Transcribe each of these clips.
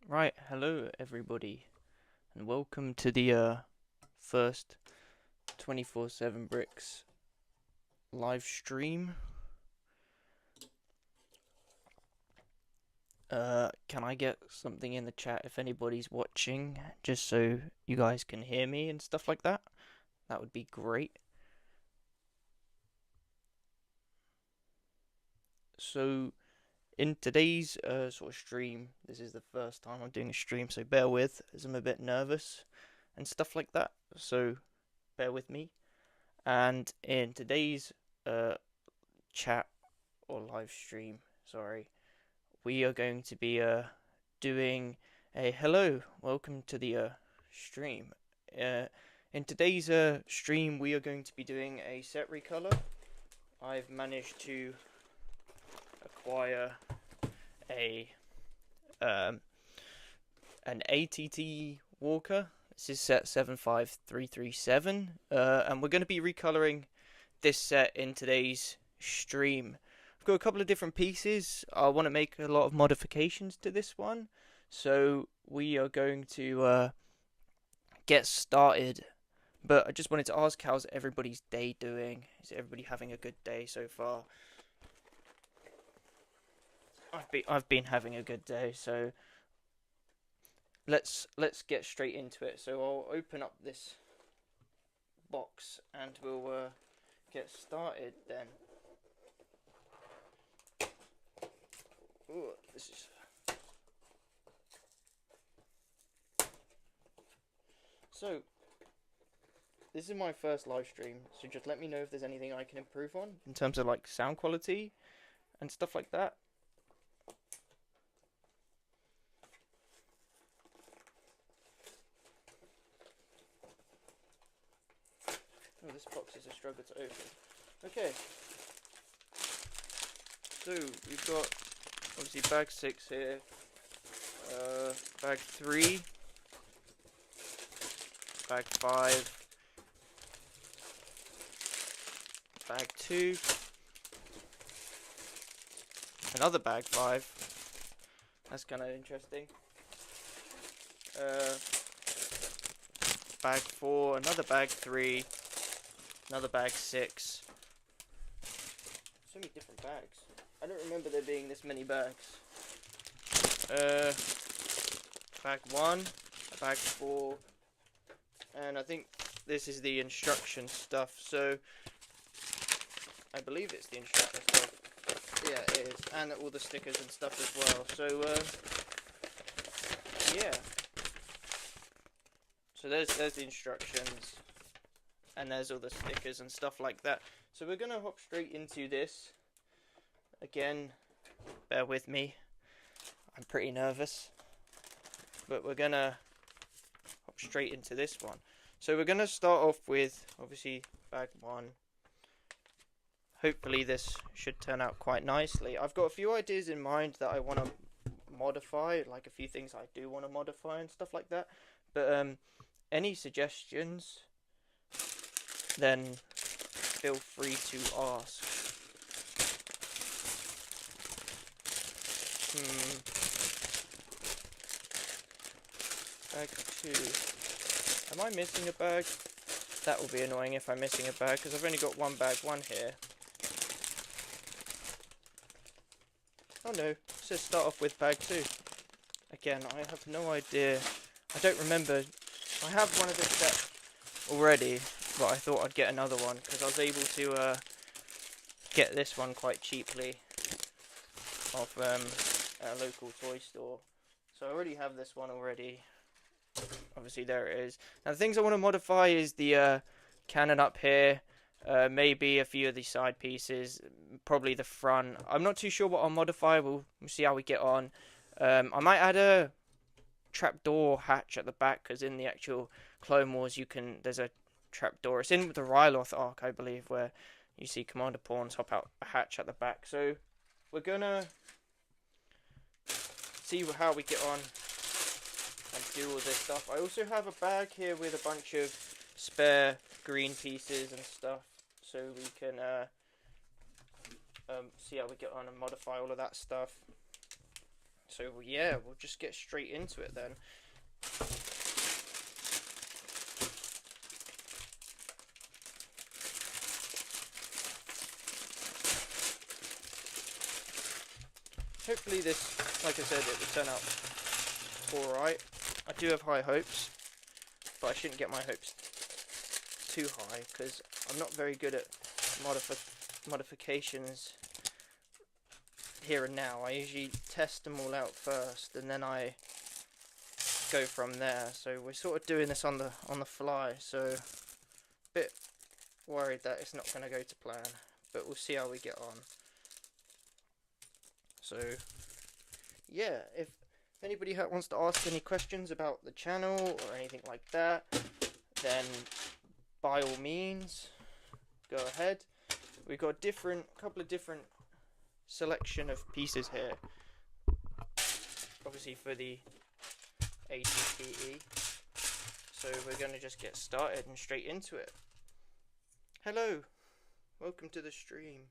Right, hello everybody, and welcome to the first 24/7 Bricks live stream. Can I get something in the chat if anybody's watching, just so you guys can hear me and stuff like that? That would be great. So, in today's sort of stream, this is the first time I'm doing a stream, so bear with, as I'm a bit nervous and stuff like that. So, bear with me. And in today's uh, chat or live stream, sorry, we are going to be doing a hello, welcome to the stream. Uh, in today's stream, we are going to be doing a set recolor. I've managed to acquire a um, an ATT Walker. This is set 75337, and we're going to be recoloring this set in today's stream. I've got a couple of different pieces. I want to make a lot of modifications to this one, so we are going to get started. But I just wanted to ask, how's everybody's day doing? Is everybody having a good day so far? I've been having a good day, so let's get straight into it. So I'll open up this box and we'll get started then. Ooh, this is so. This is my first live stream, so just let me know if there's anything I can improve on in terms of like sound quality and stuff like that. Oh, this box is a struggle to open. Okay. So we've got obviously bag 6 here, bag 3, bag 5, bag 2, another bag 5. That's kind of interesting. Bag 4, another bag 3, another bag 6. So many different bags. I don't remember there being this many bags. Bag 1, bag 4, and I think this is the instruction stuff, so I believe it's the instruction stuff. Yeah, it is, and all the stickers and stuff as well, so yeah. So there's the instructions, and there's all the stickers and stuff like that. So we're gonna hop straight into this. Again, bear with me, I'm pretty nervous, but we're gonna hop straight into this one. So we're gonna start off with obviously bag 1. Hopefully this should turn out quite nicely. I've got a few ideas in mind that I want to modify, like a few things I do want to modify and stuff like that. But any suggestions, then feel free to ask. Bag 2. Am I missing a bag? That will be annoying if I'm missing a bag, because I've only got one bag 1 here. Oh no, it says start off with bag 2. Again, I have no idea. I don't remember. I have one of this set already, but I thought I'd get another one because I was able to get this one quite cheaply off at a local toy store. So I already have this one already. Obviously there it is. Now the things I want to modify is the cannon up here. Maybe a few of the side pieces, probably the front. I'm not too sure what I'll modify. We'll see how we get on. I might add a trapdoor hatch at the back, because in the actual Clone Wars there's a trapdoor. It's in the Ryloth arc, I believe, where you see Commander Pawns hop out a hatch at the back. So we're gonna see how we get on and do all this stuff. I also have a bag here with a bunch of spare green pieces and stuff, so we can see how we get on and modify all of that stuff. So yeah, we'll just get straight into it then. Hopefully this, like I said, it will turn out alright. I do have high hopes, but I shouldn't get my hopes too high because I'm not very good at modifications here and now. I usually test them all out first and then I go from there. So we're sort of doing this on the fly, so a bit worried that it's not going to go to plan, but we'll see how we get on. So yeah, if anybody wants to ask any questions about the channel or anything like that, then by all means go ahead. We've got a couple of different selection of pieces here, obviously for the ATTE. So we're going to just get started and straight into it. Hello, welcome to the stream.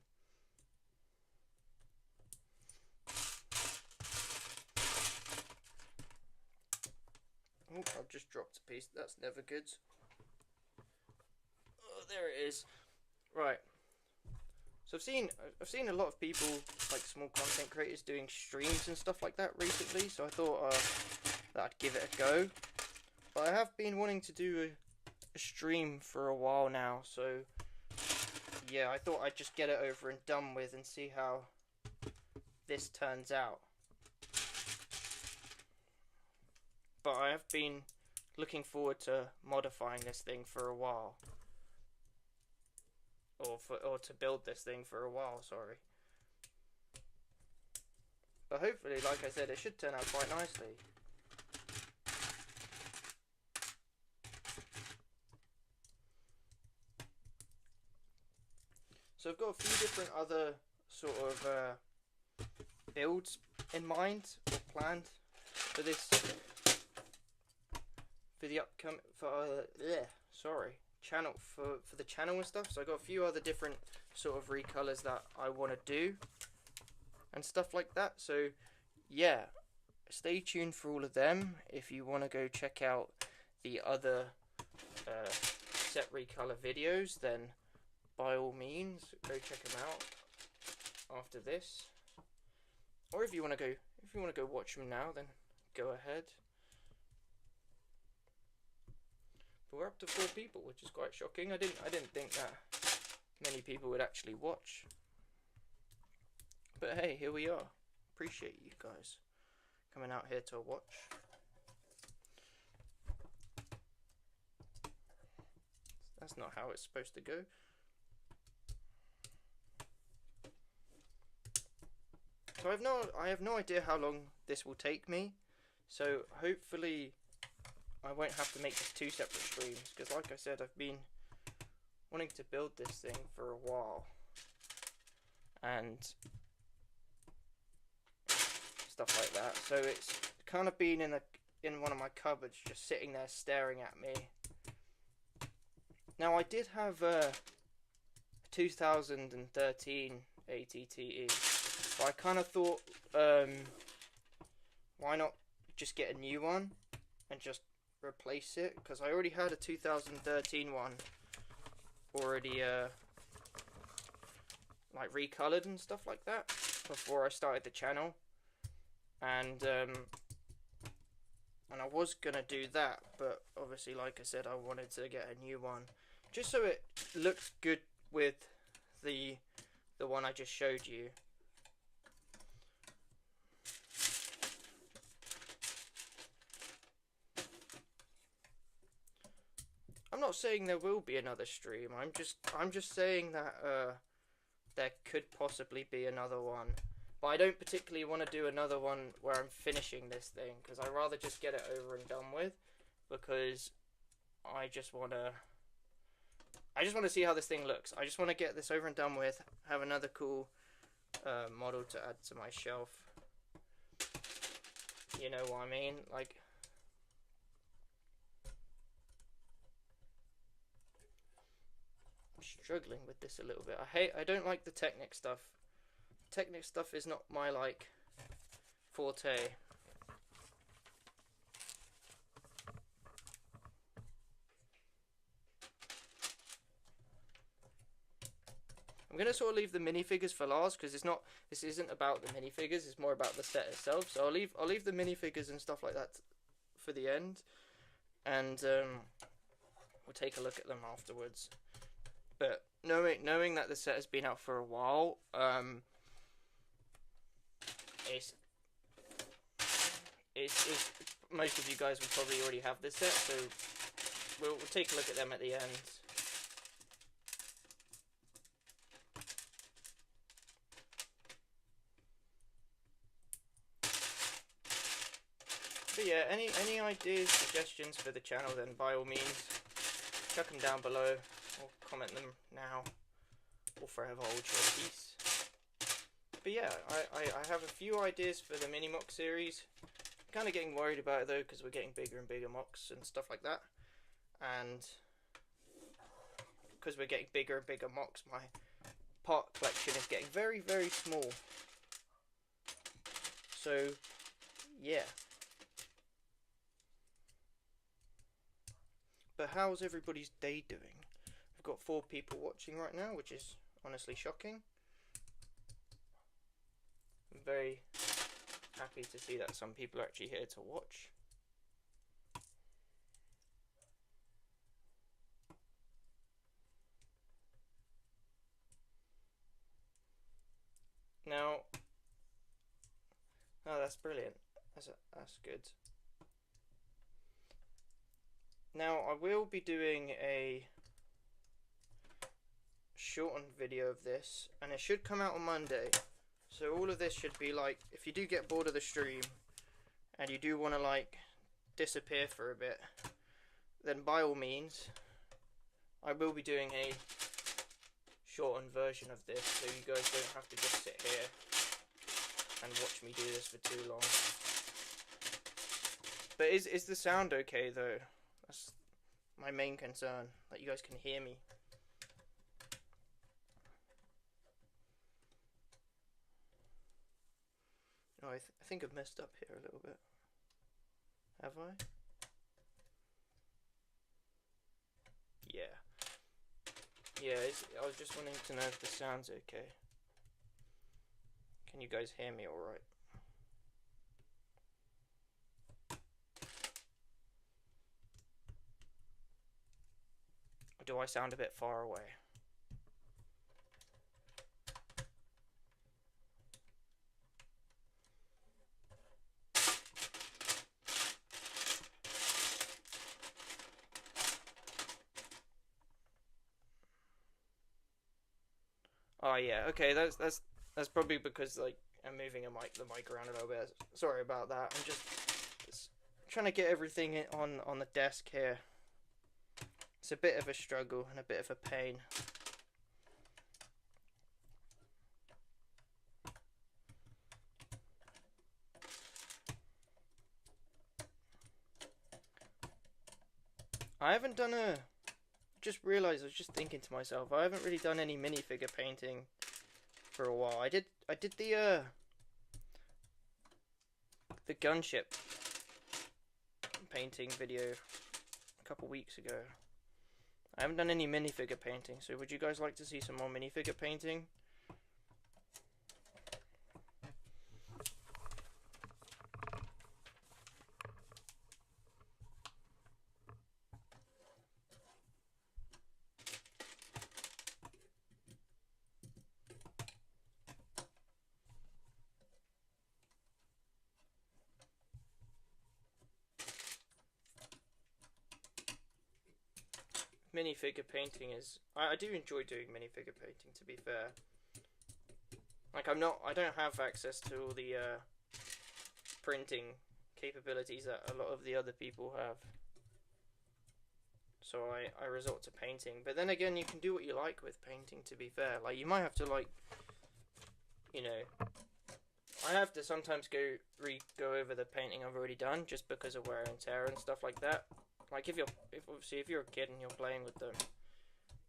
Oh, I've just dropped a piece. That's never good. Oh, there it is. Right. So I've seen a lot of people, like small content creators, doing streams and stuff like that recently. So I thought that I'd give it a go. But I have been wanting to do a stream for a while now. So yeah, I thought I'd just get it over and done with and see how this turns out. But I have been looking forward to modifying this thing for a while. Or to build this thing for a while, sorry. But hopefully, like I said, it should turn out quite nicely. So I've got a few different other sort of builds in mind or planned for this, for the upcoming, channel, for the channel and stuff. So I got a few other different sort of recolors that I want to do and stuff like that. So yeah, stay tuned for all of them. If you want to go check out the other set recolor videos, then by all means go check them out after this. Or if you want to go watch them now, then go ahead. But we're up to 4 people, which is quite shocking. I didn't think that many people would actually watch. But hey, here we are. Appreciate you guys coming out here to watch. That's not how it's supposed to go. So I have no idea how long this will take me. So hopefully I won't have to make this 2 separate streams, because like I said, I've been wanting to build this thing for a while and stuff like that. So it's kind of been in one of my cupboards, just sitting there staring at me. Now I did have a 2013 ATTE, but I kind of thought, why not just get a new one and just replace it, because I already had a 2013 one already like recolored and stuff like that before I started the channel, and I was gonna do that, but obviously, like I said, I wanted to get a new one just so it looks good with the one I just showed you. I'm not saying there will be another stream. I'm just saying that there could possibly be another one. But I don't particularly want to do another one where I'm finishing this thing, because I'd rather just get it over and done with, because I just want to see how this thing looks. I just want to get this over and done with, have another cool model to add to my shelf. You know what I mean? Like, I'm struggling with this a little bit. I don't like the Technic stuff. Technic stuff is not my forte. I'm gonna sort of leave the minifigures for last because this isn't about the minifigures. It's more about the set itself. So I'll leave the minifigures and stuff like that for the end, and we'll take a look at them afterwards. But knowing that the set has been out for a while, it's most of you guys will probably already have this set, so we'll take a look at them at the end. But yeah, any ideas, suggestions for the channel, then by all means, chuck them down below, or comment them now, or forever hold your peace. But yeah, I have a few ideas for the mini MOC series. I'm kind of getting worried about it though, because we're getting bigger and bigger MOCs and stuff like that. And because we're getting bigger and bigger MOCs, my part collection is getting very, very small. So, yeah. But how's everybody's day doing? I've got 4 people watching right now, which is honestly shocking. I'm very happy to see that some people are actually here to watch. Now, oh, that's brilliant. That's good. Now, I will be doing a shortened video of this, and it should come out on Monday. So all of this should be like, if you do get bored of the stream, and you do want to like disappear for a bit, then by all means, I will be doing a shortened version of this, so you guys don't have to just sit here and watch me do this for too long. But is the sound okay though? That's my main concern, that you guys can hear me. Oh, I think I've messed up here a little bit. Have I? Yeah. Yeah, I was just wanting to know if the sound's okay. Can you guys hear me alright? Or do I sound a bit far away? Oh yeah, okay, that's probably because like I'm moving the mic around a little bit. Sorry about that. I'm just trying to get everything on the desk here. It's a bit of a struggle and a bit of a pain. I haven't done a... Just realised, I was just thinking to myself, I haven't really done any minifigure painting for a while. I did the gunship painting video a couple weeks ago. I haven't done any minifigure painting, so would you guys like to see some more minifigure painting? Minifigure painting is... I do enjoy doing minifigure painting, to be fair. Like, I don't have access to all the printing capabilities that a lot of the other people have. So I resort to painting. But then again, you can do what you like with painting, to be fair. Like, you might have to, like, you know... I have to sometimes go over the painting I've already done, just because of wear and tear and stuff like that. Like, if you're a kid and you're playing with them,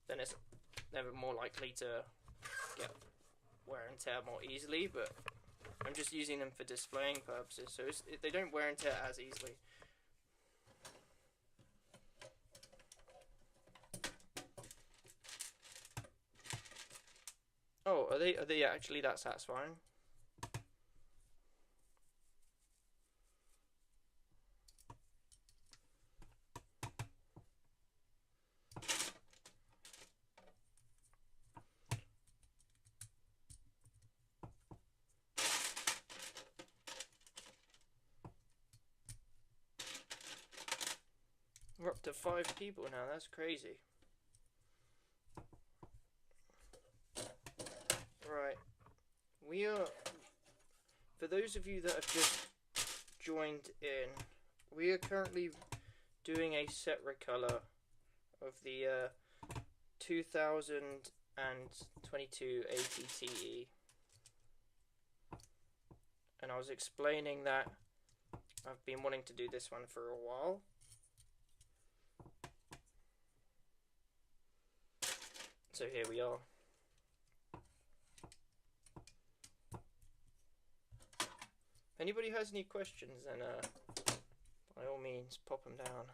then it's never more likely to get wear and tear more easily, but I'm just using them for displaying purposes, so they don't wear and tear as easily. Oh, are they actually that satisfying? We're up to 5 people now, that's crazy. Right. We are, for those of you that have just joined in, we are currently doing a set recolor of the 2022 ATTE. And I was explaining that I've been wanting to do this one for a while. So here we are. If anybody has any questions, then by all means pop them down.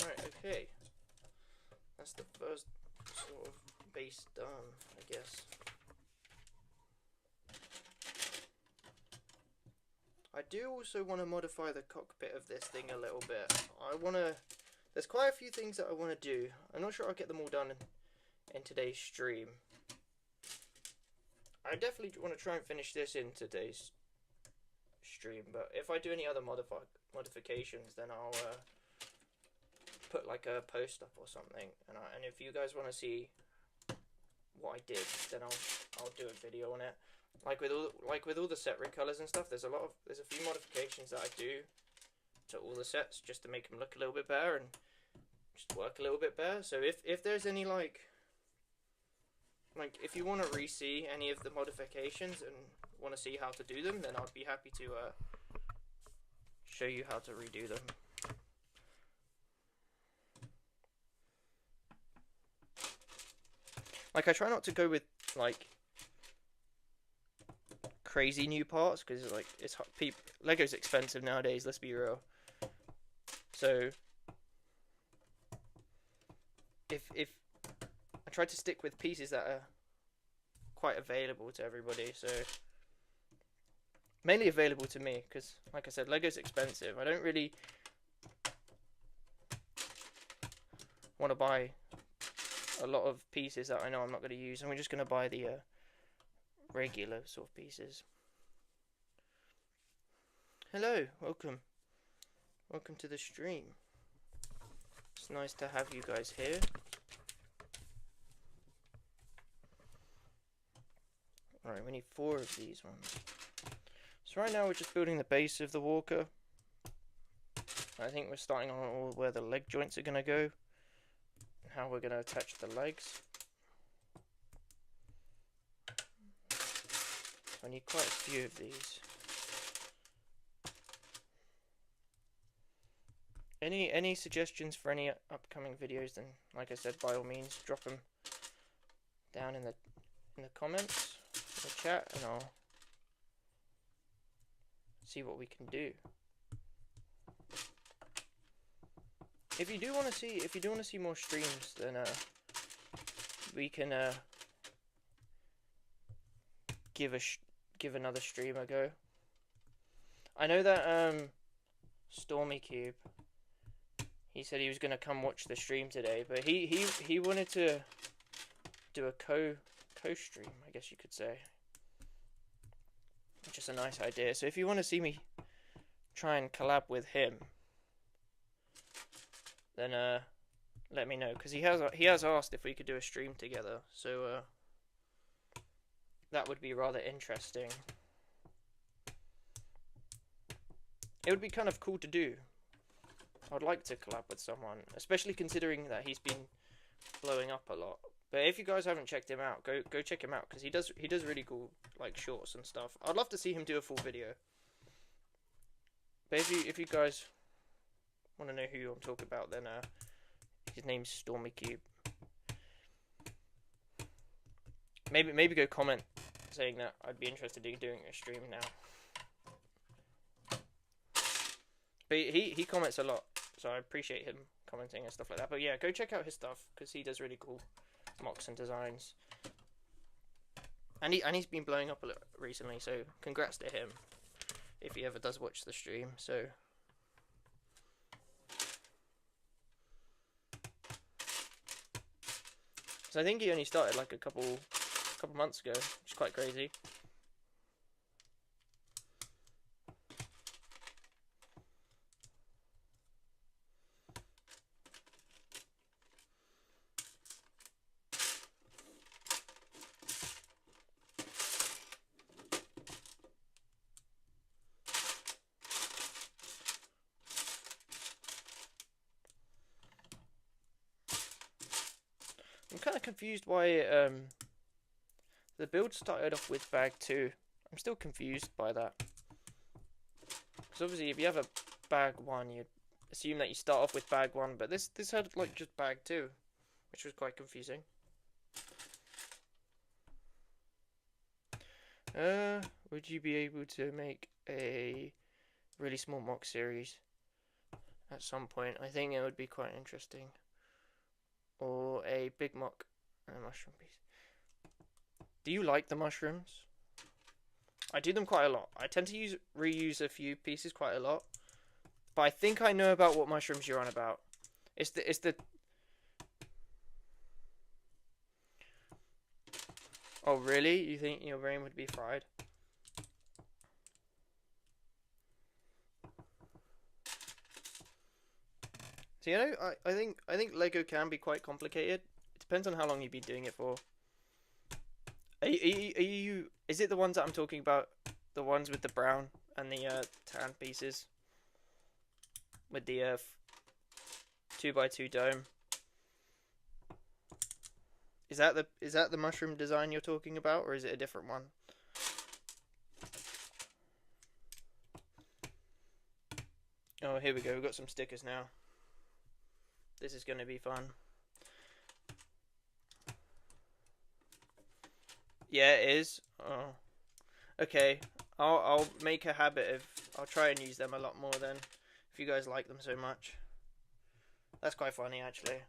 Right, okay. That's the first sort of base done, I guess. I do also want to modify the cockpit of this thing a little bit. There's quite a few things that I want to do. I'm not sure I'll get them all done in today's stream. I definitely want to try and finish this in today's stream, but if I do any other modifications, then I'll put like a post up or something. And if you guys want to see what I did, then I'll do a video on it. Like with all the set recolors and stuff, there's a few modifications that I do to all the sets just to make them look a little bit better and just work a little bit better. So if there's any like if you want to re-see any of the modifications and want to see how to do them, then I'd be happy to show you how to redo them. Like, I try not to go with like crazy new parts because like Lego's expensive nowadays. Let's be real. So if I try to stick with pieces that are quite available to everybody, so mainly available to me because, like I said, Lego's expensive. I don't really want to buy a lot of pieces that I know I'm not going to use, and we're just going to buy the regular sort of pieces. Hello, welcome to the stream. It's nice to have you guys here. Alright, we need 4 of these ones. So right now we're just building the base of the walker. I think we're starting on where the leg joints are going to go, and how we're going to attach the legs. I need quite a few of these. Any suggestions for any upcoming videos, then like I said, by all means drop them down in the comments, in the chat, and I'll see what we can do. If you do want to see more streams, then we can give another stream a go. I know that Stormy Cube, he said he was gonna come watch the stream today, but he wanted to do a co-stream, I guess you could say. Which is a nice idea. So if you want to see me try and collab with him, then let me know, because he has asked if we could do a stream together. So that would be rather interesting. It would be kind of cool to do. I'd like to collab with someone, especially considering that he's been blowing up a lot. But if you guys haven't checked him out, go check him out, because he does really cool like shorts and stuff. I'd love to see him do a full video. But if you guys want to know who I'm talking about, then His name's Stormy Cube. Maybe go comment saying that I'd be interested in doing a stream now. But he comments a lot, so I appreciate him commenting and stuff like that. But yeah, go check out his stuff because he does really cool mocks and designs. And he's been blowing up a lot recently, so congrats to him if he ever does watch the stream. So I think he only started like a couple months ago, which is quite crazy. I'm kind of confused why the build started off with bag 2. I'm still confused by that. Because obviously if you have a bag 1, you'd assume that you start off with bag 1, but this had like just bag 2, which was quite confusing. Would you be able to make a really small mock series at some point? I think it would be quite interesting. Or a big mock and a mushroom piece. Do you like the mushrooms? I do them quite a lot. I tend to reuse a few pieces quite a lot. But I think I know about what mushrooms you're on about. It's the Oh really? You think your brain would be fried? So you know, I think Lego can be quite complicated. It depends on how long you've been doing it for. Are you is it the ones that I'm talking about? The ones with the brown and the tan pieces? With the 2x2 dome? Is that the mushroom design you're talking about, or is it a different one? Oh, here we go. We've got some stickers now. This is going to be fun. Yeah, it is. Oh, okay. I'll make a habit of. I'll try and use them a lot more then. If you guys like them so much, that's quite funny actually.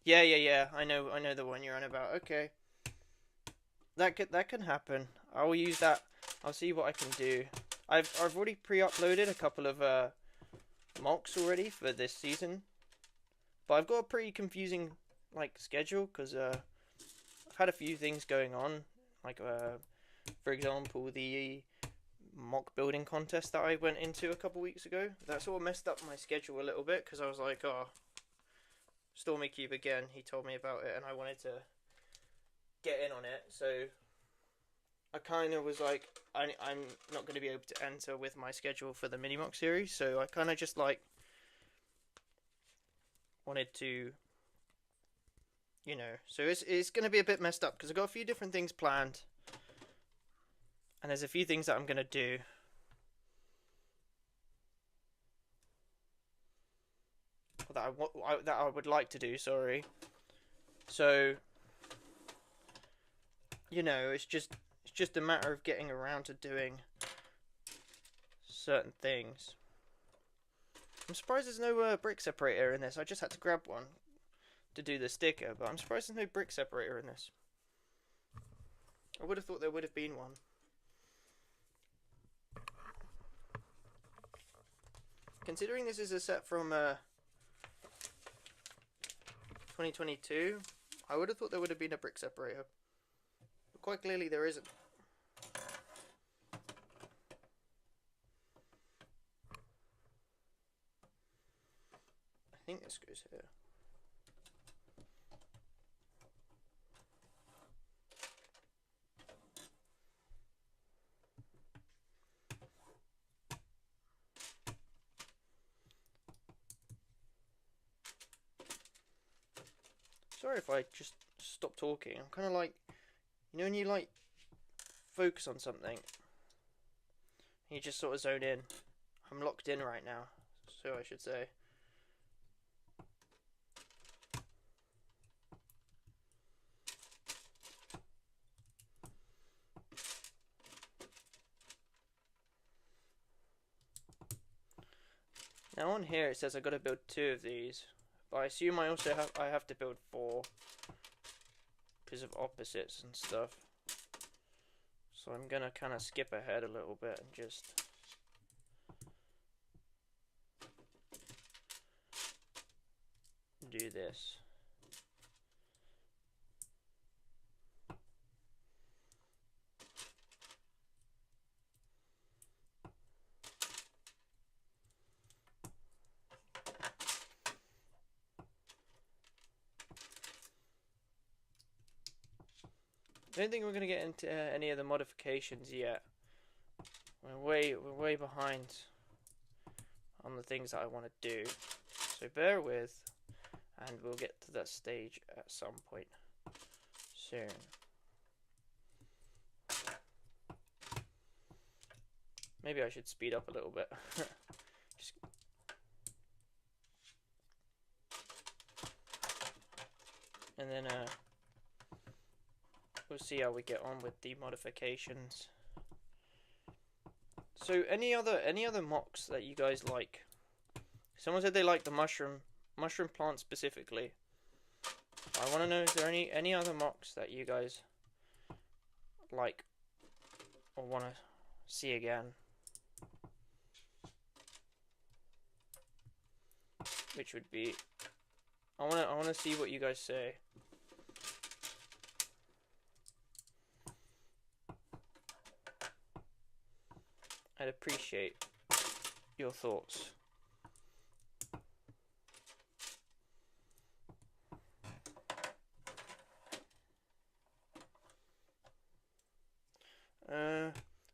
Yeah. I know the one you're on about. Okay. That can happen. I'll use that. I'll see what I can do. I've already pre-uploaded a couple of mocks already for this season, but I've got a pretty confusing like schedule because I've had a few things going on, like for example the mock building contest that I went into a couple weeks ago. That sort of messed up my schedule a little bit because I was like, oh, Stormy Cube again. He told me about it and I wanted to get in on it, so I kind of was like, I'm not going to be able to enter with my schedule for the mini mock series, so I kind of just like wanted to, you know, so it's going to be a bit messed up because I've got a few different things planned, and there's a few things that I'm going to do. That I would like to do, sorry. So, you know, it's just a matter of getting around to doing certain things. I'm surprised there's no brick separator in this. I just had to grab one to do the sticker, but I'm surprised there's no brick separator in this. I would have thought there would have been one. Considering this is a set from 2022, I would have thought there would have been a brick separator. But quite clearly there isn't. I think this goes here. Sorry if I just stop talking. I'm kind of like, you know when you like focus on something, you just sort of zone in. I'm locked in right now, so I should say. Now on here it says I got to build 2 of these, but I assume I also have to build 4 because of opposites and stuff. So I'm gonna kind of skip ahead a little bit and just do this. I don't think we're gonna get into any of the modifications yet. We're way behind on the things that I want to do, so bear with, and we'll get to that stage at some point soon. Maybe I should speed up a little bit. And then we'll see how we get on with the modifications. So any other mocks that you guys like? Someone said they like the mushroom plant specifically. I want to know, is there any other mocks that you guys like or want to see again? Which would be, I want to see what you guys say. I'd appreciate your thoughts.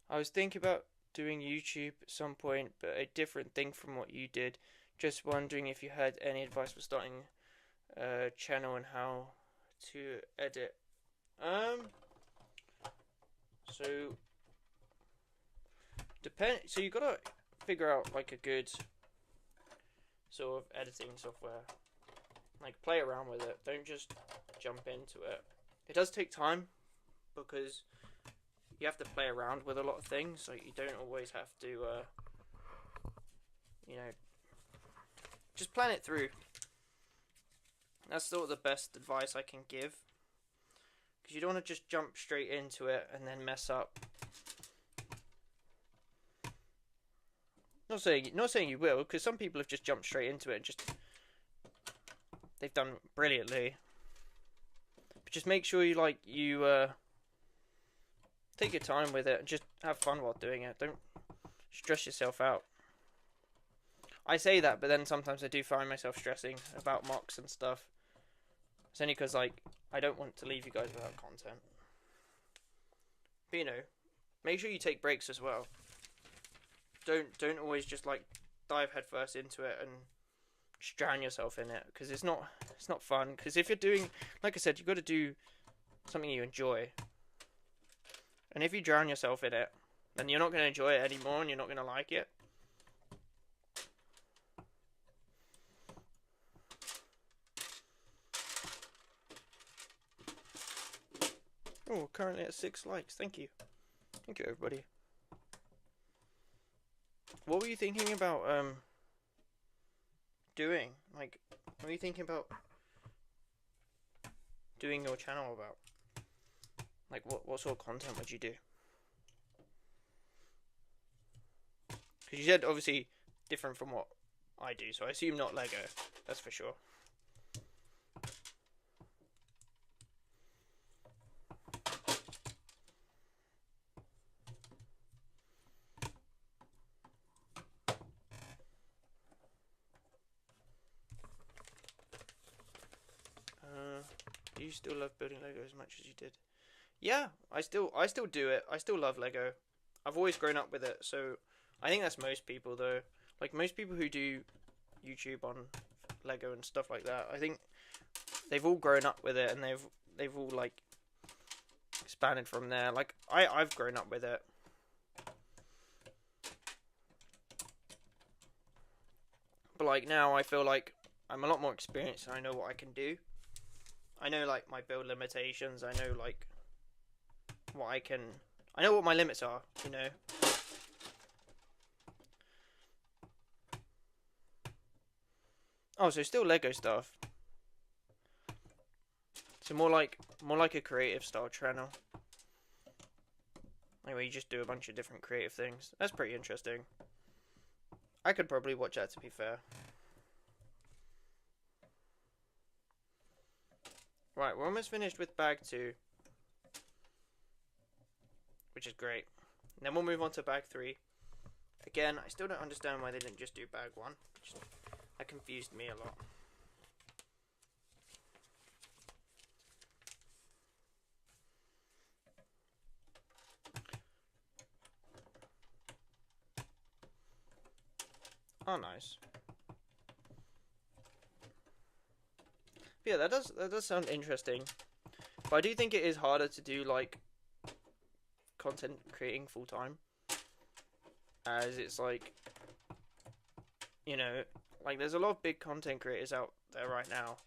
I was thinking about doing YouTube at some point, but a different thing from what you did. Just wondering if you had any advice for starting a channel and how to edit. So you gotta figure out like a good sort of editing software. Like, play around with it. Don't just jump into it. It does take time because you have to play around with a lot of things. So you don't always have to, you know, just plan it through. That's sort of the best advice I can give. Because you don't want to just jump straight into it and then mess up. Not saying you will, because some people have just jumped straight into it and they've done brilliantly. But just make sure you take your time with it and just have fun while doing it. Don't stress yourself out. I say that, but then sometimes I do find myself stressing about mocks and stuff. It's only because, like, I don't want to leave you guys without content. But, you know, make sure you take breaks as well. Don't always just, like, dive headfirst into it and just drown yourself in it, because it's not fun. Because if you're doing, like I said, you've got to do something you enjoy. And if you drown yourself in it, then you're not going to enjoy it anymore and you're not going to like it. Oh, currently at 6 likes. Thank you. Thank you, everybody. What were you thinking about doing? Like, what were you thinking about doing your channel about? Like, what sort of content would you do? Because you said, obviously, different from what I do, so I assume not Lego. That's for sure. Do you still love building Lego as much as you did? Yeah, I still do it. I still love Lego. I've always grown up with it, so I think that's most people though. Like, most people who do YouTube on Lego and stuff like that, I think they've all grown up with it and they've all like expanded from there. Like, I've grown up with it. But like now I feel like I'm a lot more experienced and I know what I can do. I know like my build limitations, I know like I know what my limits are, you know. Oh, so still Lego stuff. So more like a creative style channel. Like where you just do a bunch of different creative things. That's pretty interesting. I could probably watch that, to be fair. Right, we're almost finished with bag 2. Which is great. And then we'll move on to bag 3. Again, I still don't understand why they didn't just do bag 1. That confused me a lot. Oh, nice. But yeah, that does sound interesting. But I do think it is harder to do like content creating full time, as it's like, you know, like there's a lot of big content creators out there right now,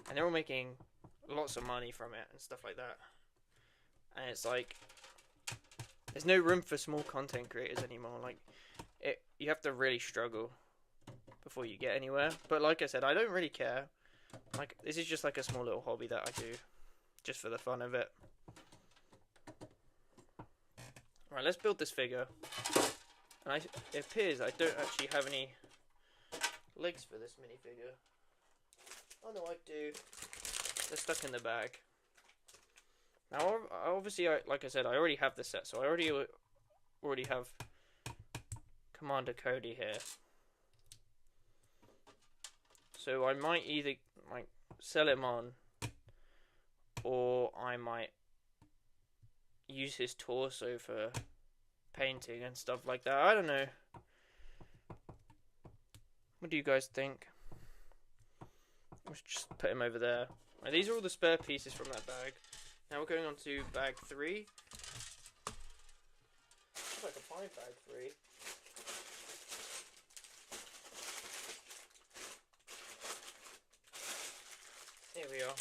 and they're all making lots of money from it and stuff like that. And it's like there's no room for small content creators anymore. Like you have to really struggle before you get anywhere. But like I said, I don't really care. Like this is just like a small little hobby that I do, just for the fun of it. Right, let's build this figure. And it appears I don't actually have any legs for this minifigure. Oh no, I do. They're stuck in the bag. Now, obviously, like I said, I already have the set, so I already have Commander Cody here. So I might either like sell him on, or I might use his torso for painting and stuff like that. I don't know. What do you guys think? Let's just put him over there. Right, these are all the spare pieces from that bag. Now we're going on to bag 3. If I can find bag 3. Here we are.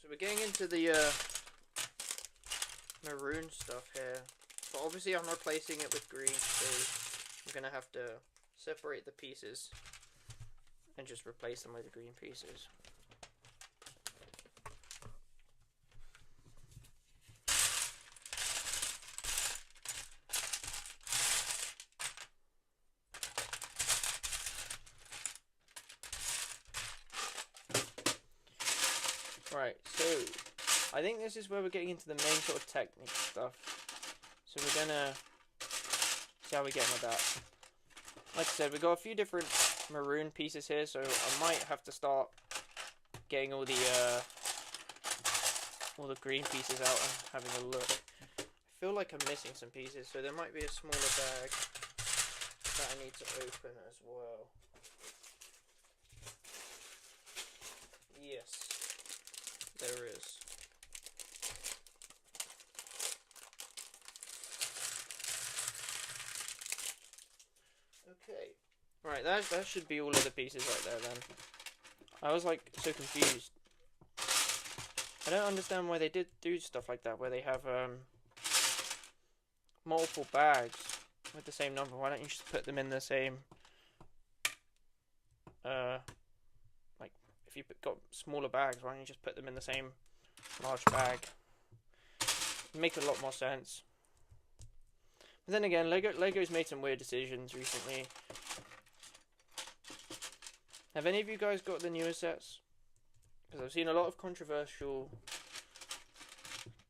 So we're getting into the maroon stuff here. But obviously I'm replacing it with green, so I'm going to have to separate the pieces and just replace them with the green pieces. Right, so I think this is where we're getting into the main sort of technique stuff. So we're gonna see how we get with that. Like I said, we've got a few different maroon pieces here, so I might have to start getting all the green pieces out and having a look. I feel like I'm missing some pieces, so there might be a smaller bag that I need to open as well. Yes, there is. Okay, right, that should be all of the pieces right there then. I was like so confused. I don't understand why they did do stuff like that, where they have multiple bags with the same number. Why don't you just put them in the same, like if you've got smaller bags, why don't you just put them in the same large bag? It'd make a lot more sense. But then again, Lego's made some weird decisions recently. Have any of you guys got the newer sets? Because I've seen a lot of controversial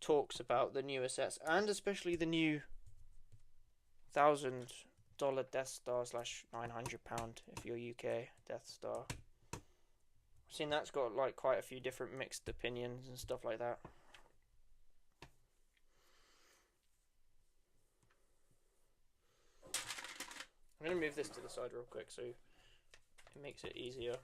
talks about the newer sets, and especially the new $1,000 Death Star / £900 if you're UK Death Star. I've seen that's got like quite a few different mixed opinions and stuff like that. I'm going to move this to the side real quick so it makes it easier.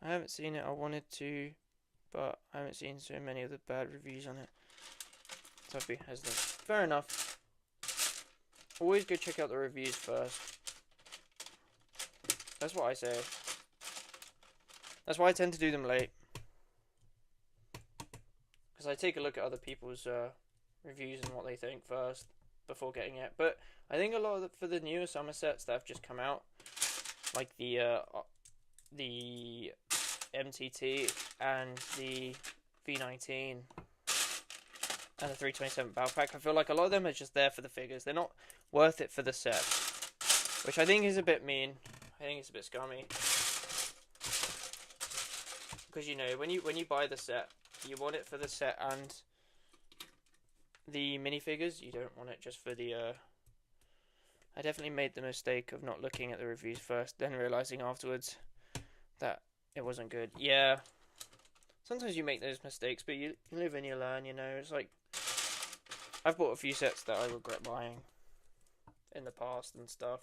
I haven't seen it. I wanted to, but I haven't seen so many of the bad reviews on it. So I've been hesitant. Fair enough. Always go check out the reviews first. That's what I say. That's why I tend to do them late. Because I take a look at other people's reviews and what they think first before getting it. But I think a lot of for the newer summer sets that have just come out, like the MTT and the V19 and the 327 Battle Pack, I feel like a lot of them are just there for the figures. They're not worth it for the set, which I think is a bit mean. I think it's a bit scummy. Because, you know, when you buy the set, you want it for the set and the minifigures. You don't want it just for the I definitely made the mistake of not looking at the reviews first, then realizing afterwards that it wasn't good. Yeah, sometimes you make those mistakes, but you live and you learn, you know. It's like, I've bought a few sets that I regret buying in the past and stuff.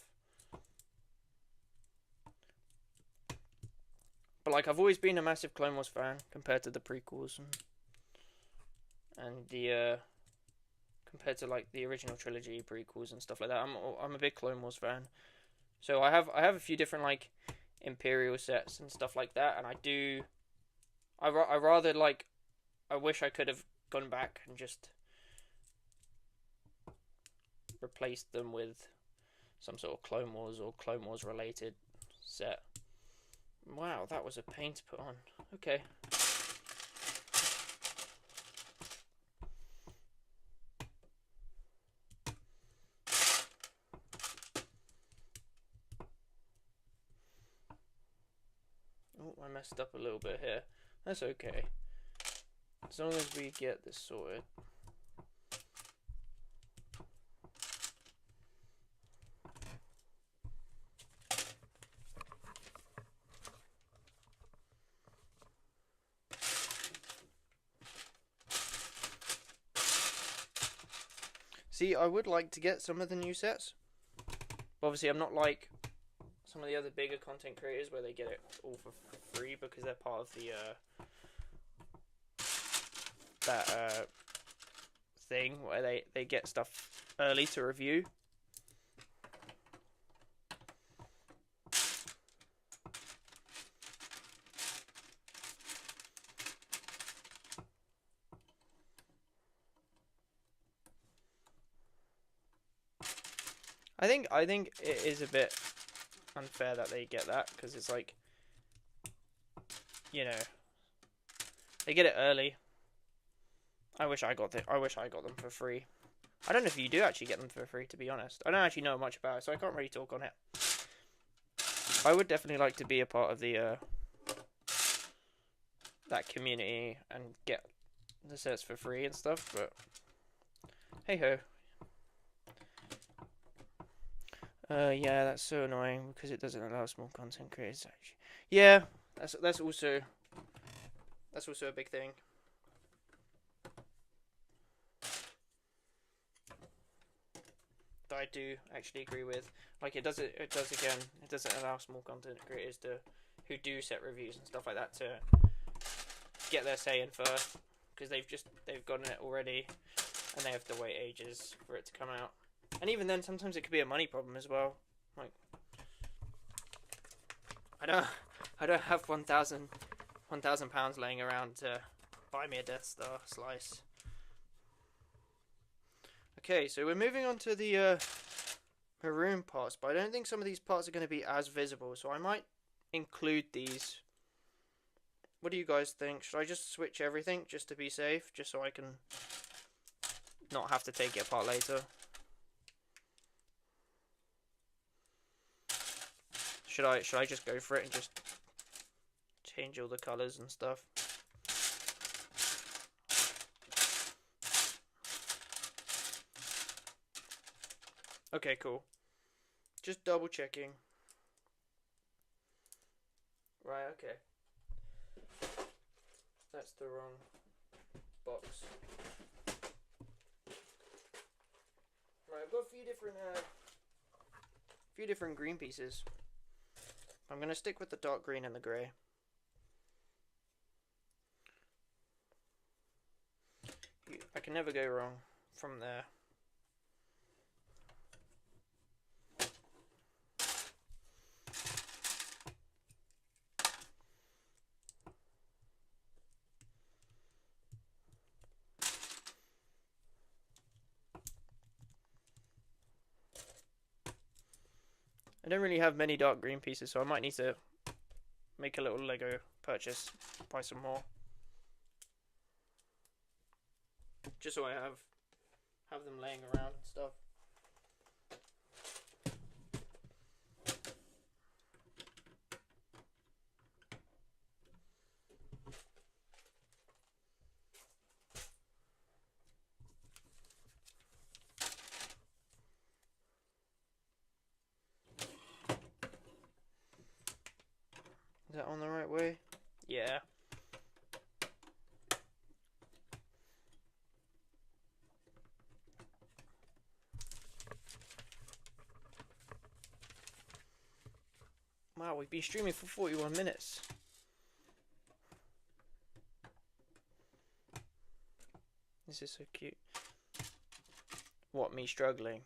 But, like, I've always been a massive Clone Wars fan compared to the prequels and the compared to, like, the original trilogy prequels and stuff like that. I'm a big Clone Wars fan. So I have a few different, like, Imperial sets and stuff like that, and I rather, like, I wish I could have gone back and just replaced them with some sort of Clone Wars or Clone Wars related set. Wow, that was a pain to put on. Okay. Oh, I messed up a little bit here. That's okay. As long as we get this sorted. See, I would like to get some of the new sets. But obviously, I'm not like some of the other bigger content creators where they get it all for free because they're part of the that thing where they get stuff early to review. I think it is a bit unfair that they get that because it's like, you know, they get it early. I wish I got them for free. I don't know if you do actually get them for free, to be honest. I don't actually know much about it, so I can't really talk on it. I would definitely like to be a part of the that community and get the sets for free and stuff, but hey ho. Yeah, that's so annoying because it doesn't allow small content creators actually. Yeah, that's also a big thing. That I do actually agree with. Like it doesn't allow small content creators who do set reviews and stuff like that to get their say in first because they've gotten it already and they have to wait ages for it to come out. And even then, sometimes it could be a money problem as well. Like, I don't have £1,000 laying around to buy me a Death Star slice. Okay, so we're moving on to the maroon parts, but I don't think some of these parts are going to be as visible, so I might include these. What do you guys think? Should I just switch everything just to be safe, just so I can not have to take it apart later? Should I just go for it and just change all the colours and stuff? Okay, cool. Just double checking. Right, okay. That's the wrong box. Right, I've got a few different green pieces. I'm gonna stick with the dark green and the grey. I can never go wrong from there. I don't really have many dark green pieces, so I might need to make a little Lego purchase, buy some more, just so I have them laying around and stuff. Is that on the right way? Yeah. Wow, we've been streaming for 41 minutes. This is so cute. What, me struggling?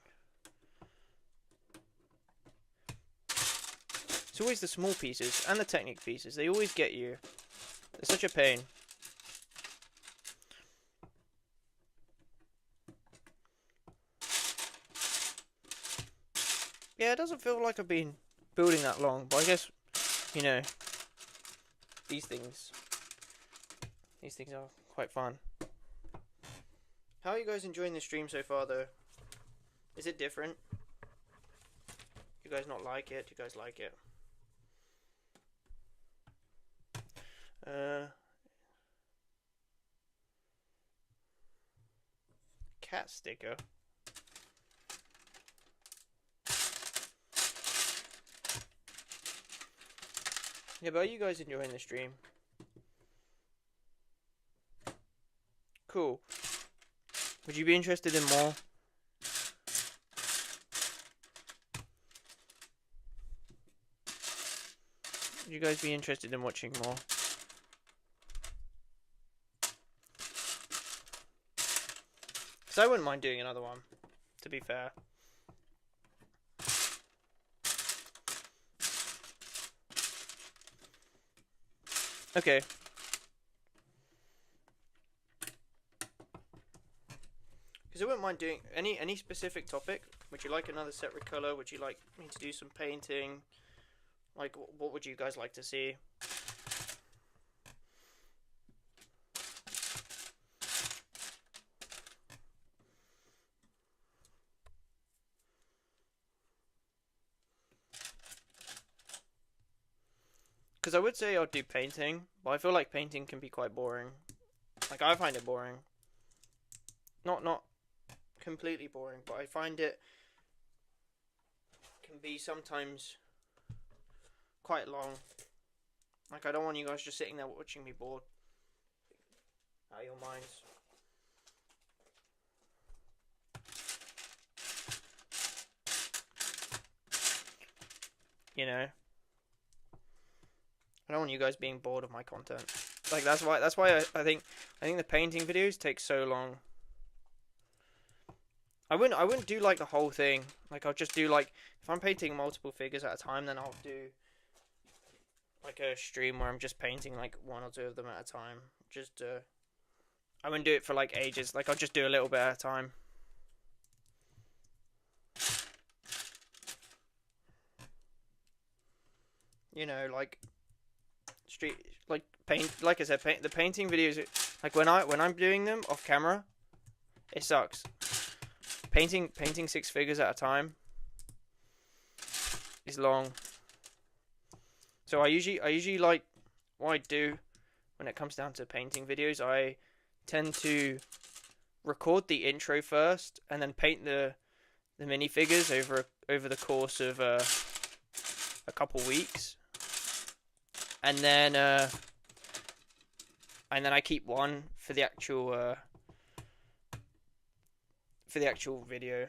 It's always the small pieces and the Technic pieces. They always get you. They're such a pain. Yeah, it doesn't feel like I've been building that long, but I guess, you know, these things are quite fun. How are you guys enjoying the stream so far, though? Is it different? You guys not like it? Do you guys like it? Cat sticker. Yeah, but are you guys enjoying the stream? Cool. Would you be interested in more? Would you guys be interested in watching more? Because I wouldn't mind doing another one, to be fair. Okay. Because I wouldn't mind doing any specific topic. Would you like another set recolor? Would you like me to do some painting? Like, what would you guys like to see? Because I would say I'd do painting, but I feel like painting can be quite boring. Like, I find it boring. Not completely boring, but I find it can be sometimes quite long. Like, I don't want you guys just sitting there watching me bored out of your minds. You know, I don't want you guys being bored of my content. Like, that's why I think the painting videos take so long. I wouldn't do like the whole thing. Like, I'll just do like, if I'm painting multiple figures at a time, then I'll do like a stream where I'm just painting like one or two of them at a time. Just I wouldn't do it for like ages. Like, I'll just do a little bit at a time. You know, like paint. Like I said, the painting videos. Like, when I'm doing them off camera, it sucks. Painting 6 figures at a time is long. So I usually like, what I do when it comes down to painting videos, I tend to record the intro first and then paint the minifigures over the course of a couple weeks, and then I keep one for the actual video.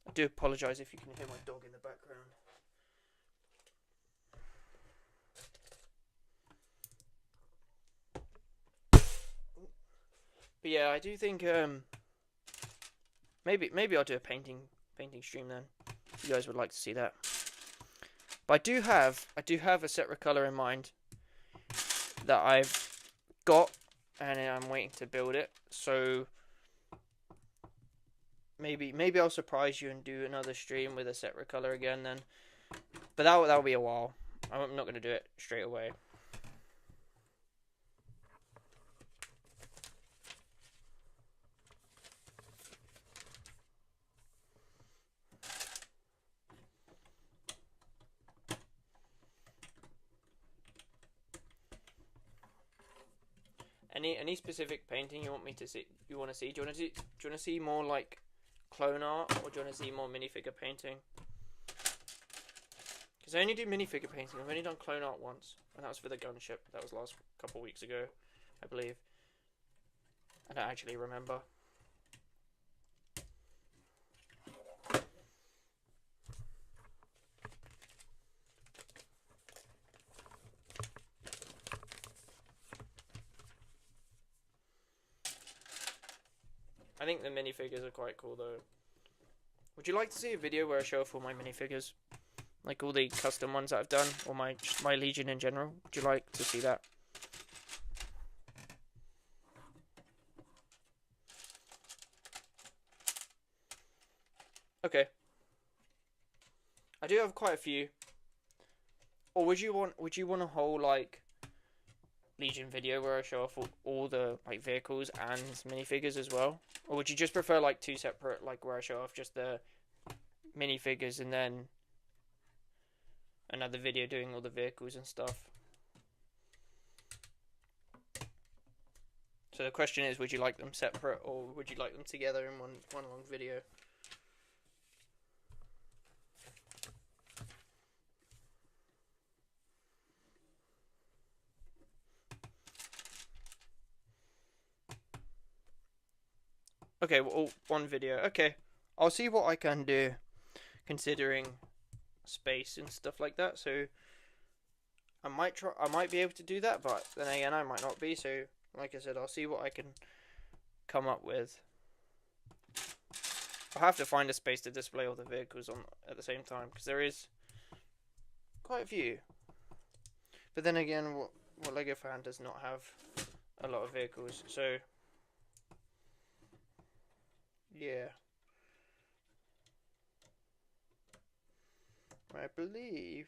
I do apologise if you can hear my dog in the background. But yeah, I do think maybe I'll do a painting stream then. If you guys would like to see that. But I do have a set color in mind that I've got, and I'm waiting to build it. So maybe I'll surprise you and do another stream with a set color again then. But that'll be a while. I'm not gonna do it straight away. Any specific painting you want me to see? You want to see? Do you want to see more like clone art, or do you want to see more minifigure painting? Because I only do minifigure painting. I've only done clone art once, and that was for the gunship. That was last couple weeks ago, I believe. I don't actually remember. I think the minifigures are quite cool though. Would you like to see a video where I show off all my minifigures? Like all the custom ones that I've done, or my Legion in general? Would you like to see that? Okay. I do have quite a few. Or would you want a whole like Legion video where I show off all the like vehicles and minifigures as well? Or would you just prefer like two separate, like where I show off just the minifigures and then another video doing all the vehicles and stuff? So the question is, would you like them separate or would you like them together in one long video? Okay, well, one video. Okay, I'll see what I can do, considering space and stuff like that. So I might try. I might be able to do that, but then again, I might not be. So, like I said, I'll see what I can come up with. I'll have to find a space to display all the vehicles on at the same time, because there is quite a few. But then again, what Lego fan does not have a lot of vehicles, so. Yeah. I believe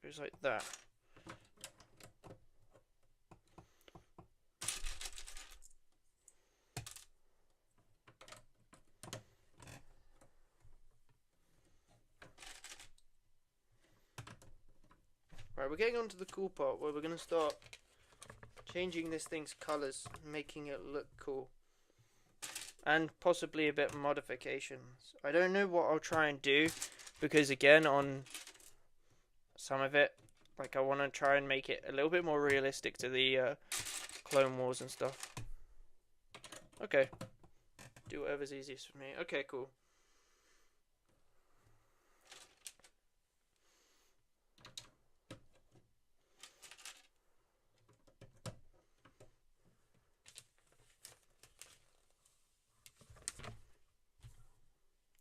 it was like that. Right, we're getting on to the cool part where we're going to start changing this thing's colours, making it look cool. And possibly a bit of modifications. I don't know what I'll try and do, because again, on some of it, like I want to try and make it a little bit more realistic to the Clone Wars and stuff. Okay. Do whatever's easiest for me. Okay, cool.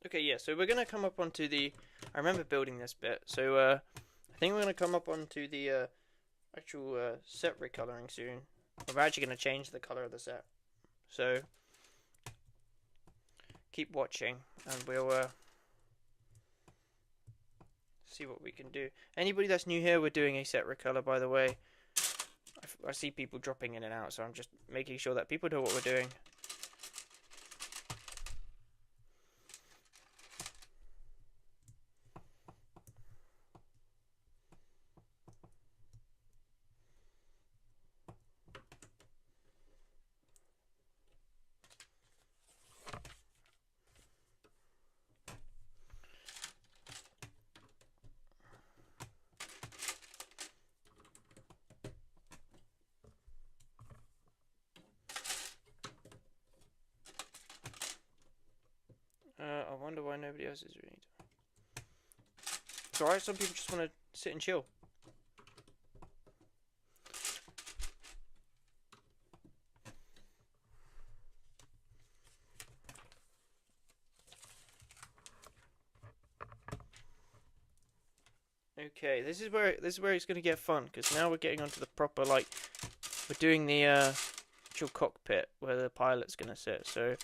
Okay, yeah, so we're going to come up onto the... I remember building this bit, so I think we're going to come up onto the actual set recoloring soon. We're actually going to change the colour of the set. So, keep watching, and we'll see what we can do. Anybody that's new here, we're doing a set recolor, by the way. I see people dropping in and out, so I'm just making sure that people know what we're doing. I wonder why nobody else is reading. It's alright, some people just want to sit and chill. Okay, this is where it's gonna get fun, because now we're getting onto the proper, like, we're doing the actual cockpit where the pilot's gonna sit. So,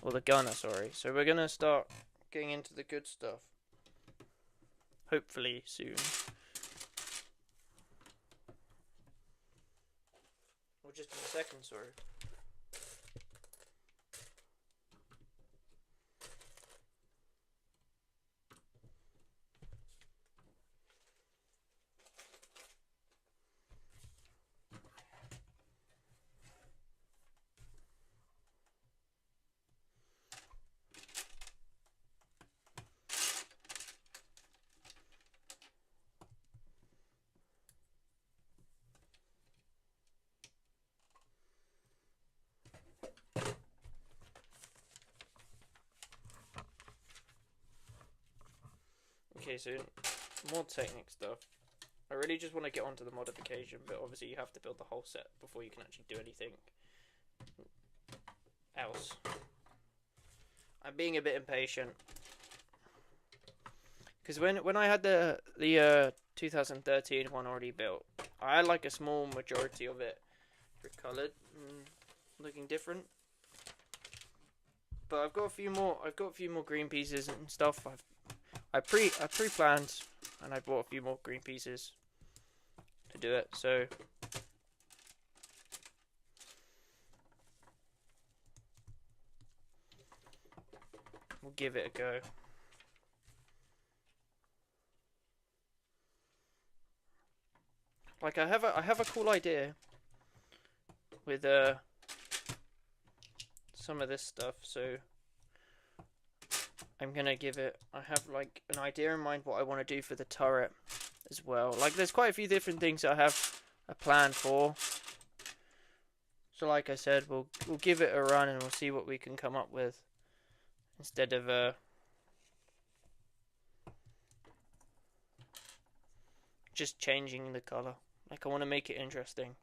or the gunner, sorry. So we're gonna start getting into the good stuff. Hopefully soon. Or just in a second, sorry. Okay, so more Technic stuff. I really just want to get onto the modification, but obviously you have to build the whole set before you can actually do anything else. I'm being a bit impatient, because when I had the 2013 one already built, I had like a small majority of it recolored and looking different. But I've got a few more green pieces and stuff. I pre-planned, and I bought a few more green pieces to do it. So we'll give it a go. Like I have a cool idea with some of this stuff, so I'm gonna give it. I have like an idea in mind what I want to do for the turret as well. Like there's quite a few different things that I have a plan for. So like I said, we'll give it a run and we'll see what we can come up with instead of just changing the color. Like I want to make it interesting.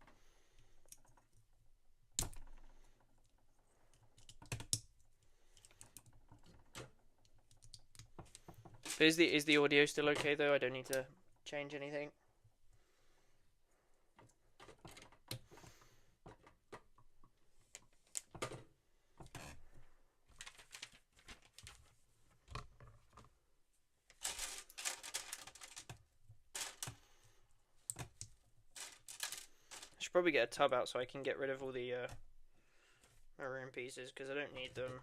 But is the audio still okay though? I don't need to change anything. I should probably get a tub out so I can get rid of all the maroon pieces, because I don't need them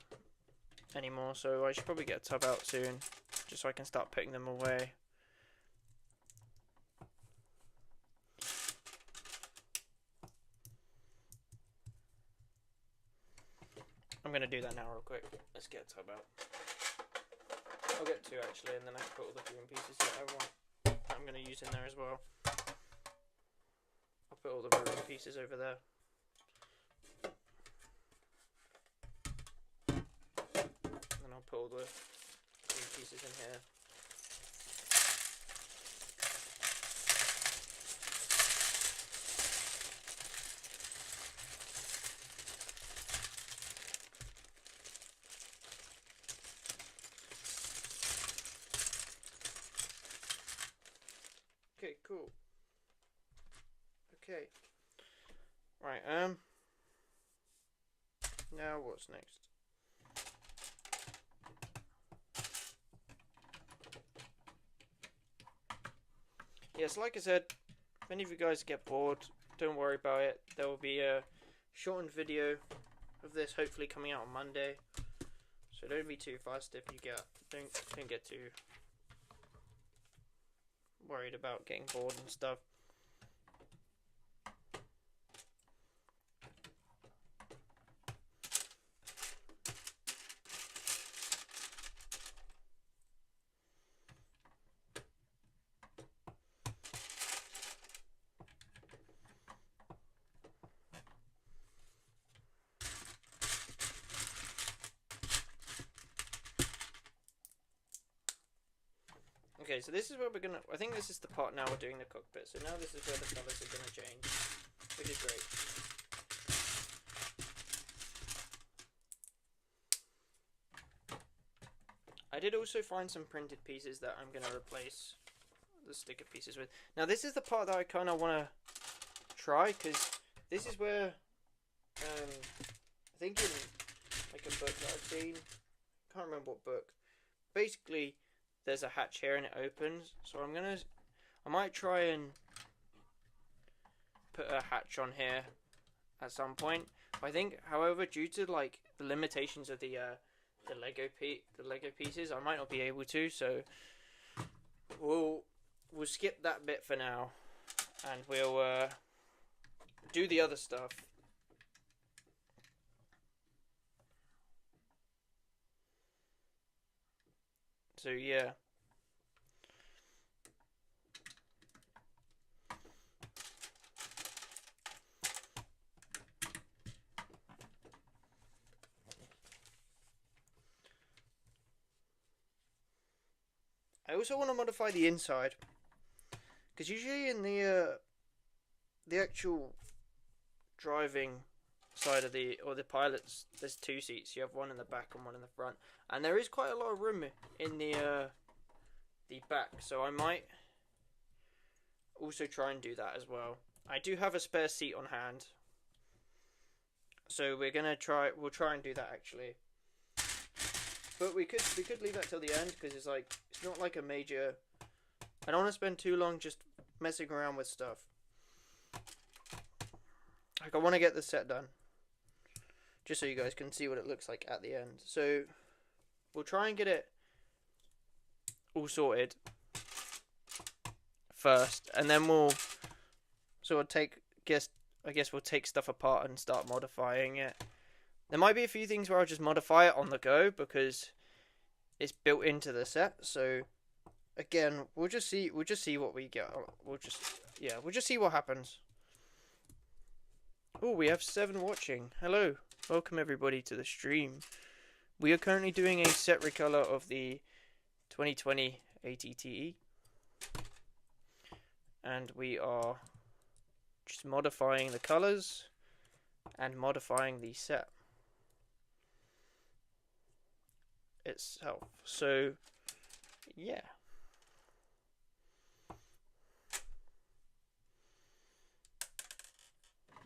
anymore. So I should probably get a tub out soon, just so I can start putting them away. I'm gonna do that now real quick. Let's get a tub out. I'll get two actually, and then I can put all the green pieces that I want. I'm gonna use in there as well. I'll put all the maroon pieces over there. And I'll put all the green pieces in here. Okay, cool. Okay. Right, now what's next? Yes, like I said, if any of you guys get bored, don't worry about it. There will be a shortened video of this hopefully coming out on Monday. So don't be too fast if you don't get too worried about getting bored and stuff. Okay, so this is where we're gonna. I think this is the part now we're doing the cockpit. So now this is where the colours are gonna change, which is great. I did also find some printed pieces that I'm gonna replace the sticker pieces with. Now this is the part that I kind of want to try, because this is where I think in like a book that I've seen, can't remember what book, basically there's a hatch here and it opens, so I might try and put a hatch on here at some point. I think, however, due to like the limitations of the Lego pieces, I might not be able to, so we'll skip that bit for now, and we'll do the other stuff. So yeah. I also want to modify the inside, because usually in the actual driving side of the pilots, there's two seats. You have one in the back and one in the front, and there is quite a lot of room in the back. So I might also try and do that as well. I do have a spare seat on hand, so we'll try and do that actually. But we could leave that till the end, because it's not like a major. I don't want to spend too long just messing around with stuff. Like, I want to get the set done, just so you guys can see what it looks like at the end. So we'll try and get it all sorted first, and then we'll sort of I guess we'll take stuff apart and start modifying it. There might be a few things where I'll just modify it on the go, because it's built into the set. So again, we'll just see what we get. We'll just see what happens. Oh, we have 7 watching. Hello. Welcome everybody to the stream. We are currently doing a set recolor of the 2020 ATTE. And we are just modifying the colors and modifying the set itself. So yeah.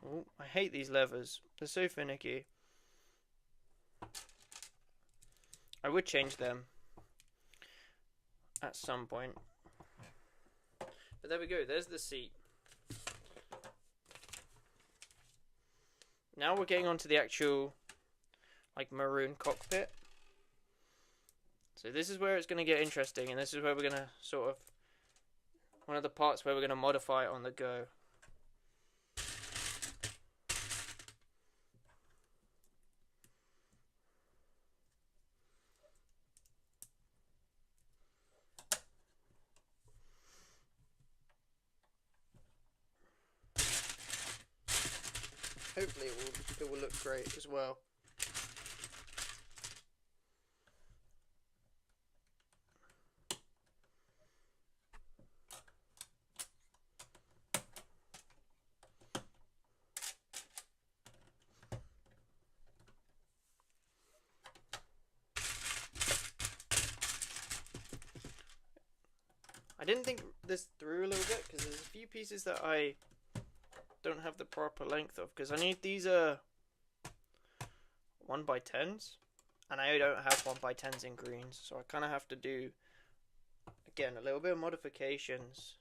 Oh, I hate these levers. They're so finicky. I would change them at some point. But there we go. There's the seat. Now we're getting onto the actual like maroon cockpit. So this is where it's going to get interesting, and this is where we're going to sort of, one of the parts where we're going to modify it on the go. Hopefully it will look great as well. I didn't think this through a little bit, because there's a few pieces that I don't have the proper length of, because I need these 1x10s, and I don't have 1x10s in greens, so I kind of have to do, again, a little bit of modifications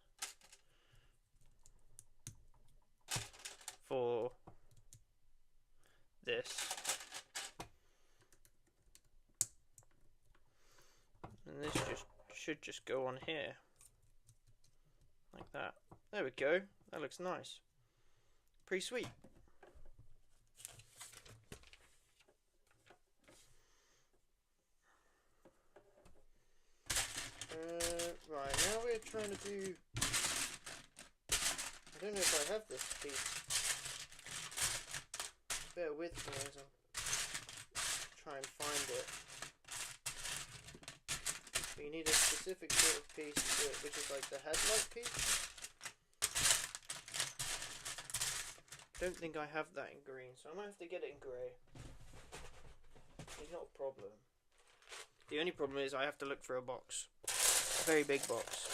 for this. And this should just go on here. Like that. There we go. That looks nice. Pretty sweet. Right, now we're trying to do... I don't know if I have this piece. Bear with me as I try and find it. But you need a specific sort of piece to it, which is like the headlight piece. Don't think I have that in green, so I might have to get it in grey. It's not a problem. The only problem is I have to look for a box. A very big box.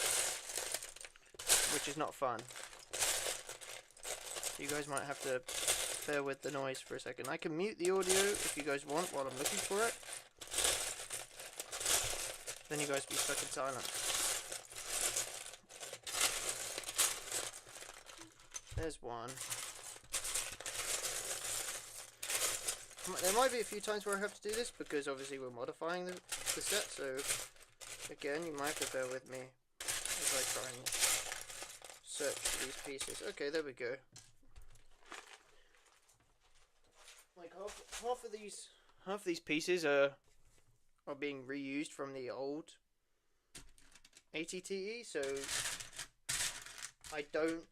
which is not fun. You guys might have to bear with the noise for a second. I can mute the audio if you guys want while I'm looking for it. Then you guys be stuck in silence. There's one. There might be a few times where I have to do this because obviously we're modifying the set, so again you might have to bear with me as I try and search for these pieces. Okay, there we go. Like half of these pieces are being reused from the old ATTE, so I don't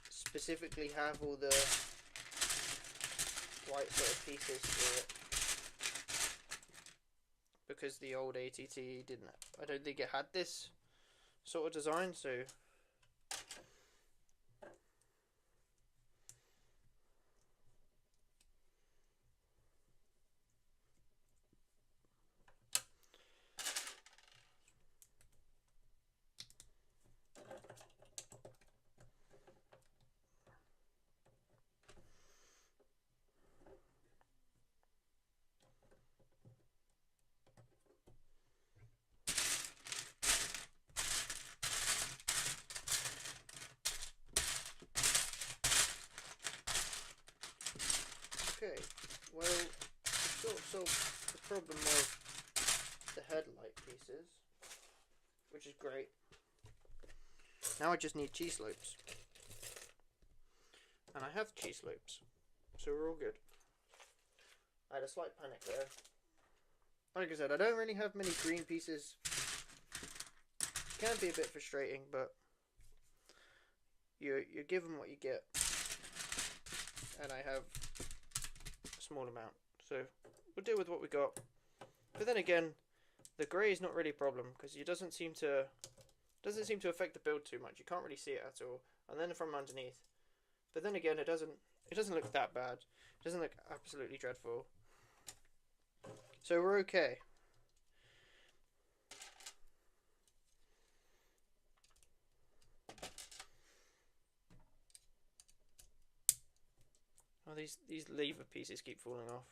specifically have all the right sort of pieces for it because the old ATTE didn't. I don't think it had this sort of design, so okay, well, we've sort of solved the problem of the headlight pieces, which is great. Now I just need G-slopes. And I have G-slopes, so we're all good. I had a slight panic there. Like I said, I don't really have many green pieces. It can be a bit frustrating, but you're given what you get. And I have a small amount, so we'll deal with what we got. But then again, the grey is not really a problem because it doesn't seem to affect the build too much. You can't really see it at all, and then from underneath. But then again, it doesn't look that bad. It doesn't look absolutely dreadful. So we're okay. Oh, these lever pieces keep falling off.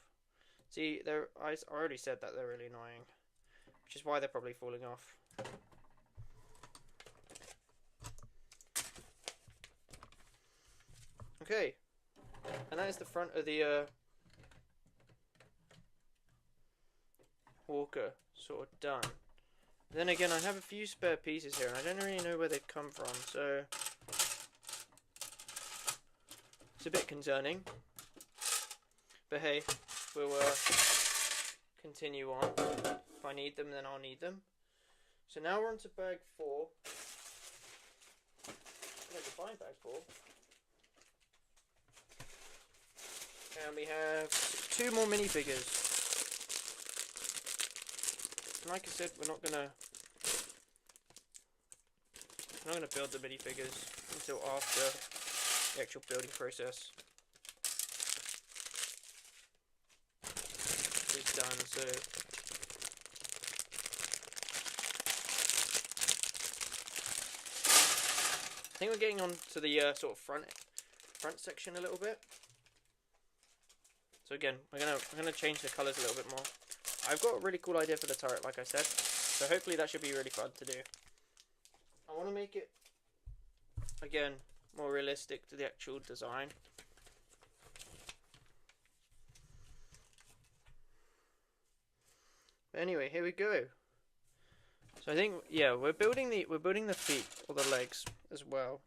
See, I already said that they're really annoying, which is why they're probably falling off. Okay, and that is the front of the Walker sort of done. Then again, I have a few spare pieces here, and I don't really know where they've come from, so it's a bit concerning. But hey, we'll continue on. If I need them, then I'll need them. So now we're on to bag 4. I like to find bag 4. And we have 2 more minifigures. And like I said, we're not gonna build the minifigures until after the actual building process is done. So I think we're getting on to the sort of front section a little bit. So again, we're gonna change the colours a little bit more. I've got a really cool idea for the turret, like I said, so hopefully that should be really fun to do. I want to make it, again, more realistic to the actual design. But anyway, here we go. So I think, yeah, we're building the feet or the legs as well.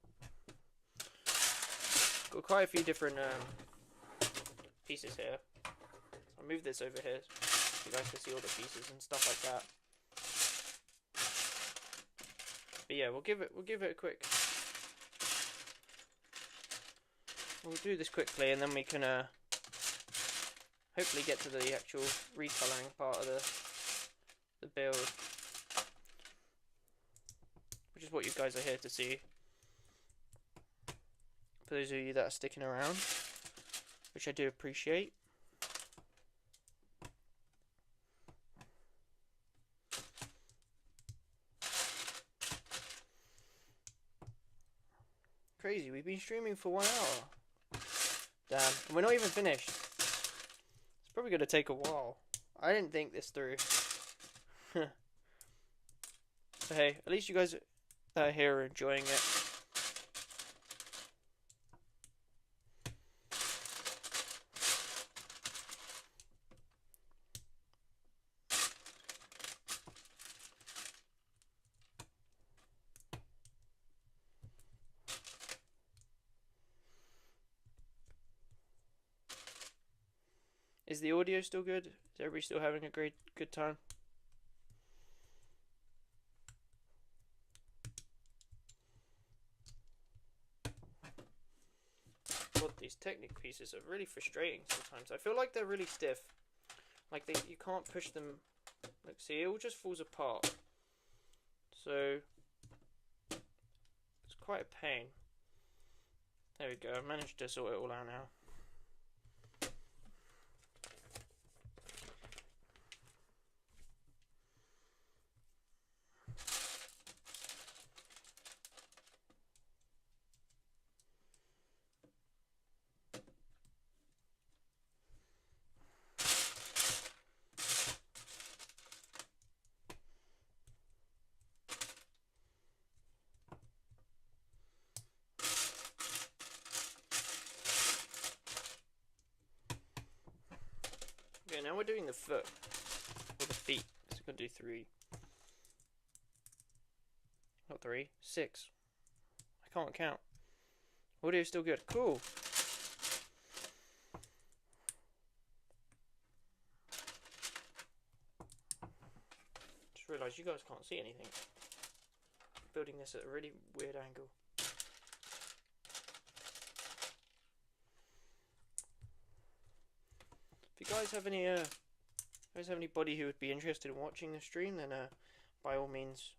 Got quite a few different pieces here. I'll move this over here so you guys can see all the pieces and stuff like that. But yeah, we'll give it a quick. We'll do this quickly, and then we can hopefully get to the actual recoloring part of the build, which is what you guys are here to see. For those of you that are sticking around, which I do appreciate. crazy. We've been streaming for 1 hour. Damn. And we're not even finished. It's probably going to take a while. I didn't think this through. But hey, at least you guys here are enjoying it. Is the audio still good? Is everybody still having a good time? God, these Technic pieces are really frustrating sometimes. I feel like they're really stiff. Like you can't push them. Like, see, it all just falls apart. So it's quite a pain. There we go. I managed to sort it all out now. Okay, now we're doing the foot. Or the feet. So we're going to do 3. Not 3. 6. I can't count. Audio's still good. Cool. Just realised you guys can't see anything. I'm building this at a really weird angle. If you guys have anybody who would be interested in watching the stream, then by all means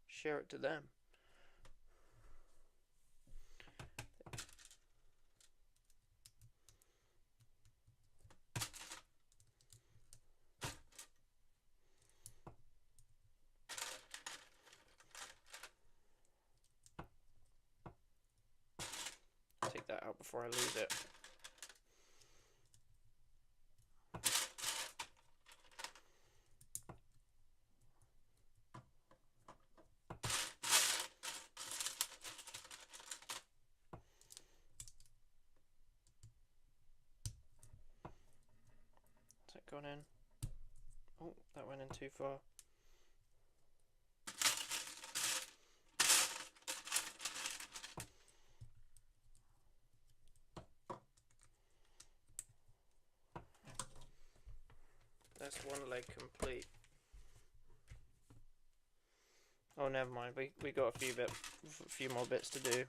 share it to them. Take that out before I lose it. Gone in. Oh, that went in too far. That's one leg complete. Oh, never mind. We got a few more bits to do.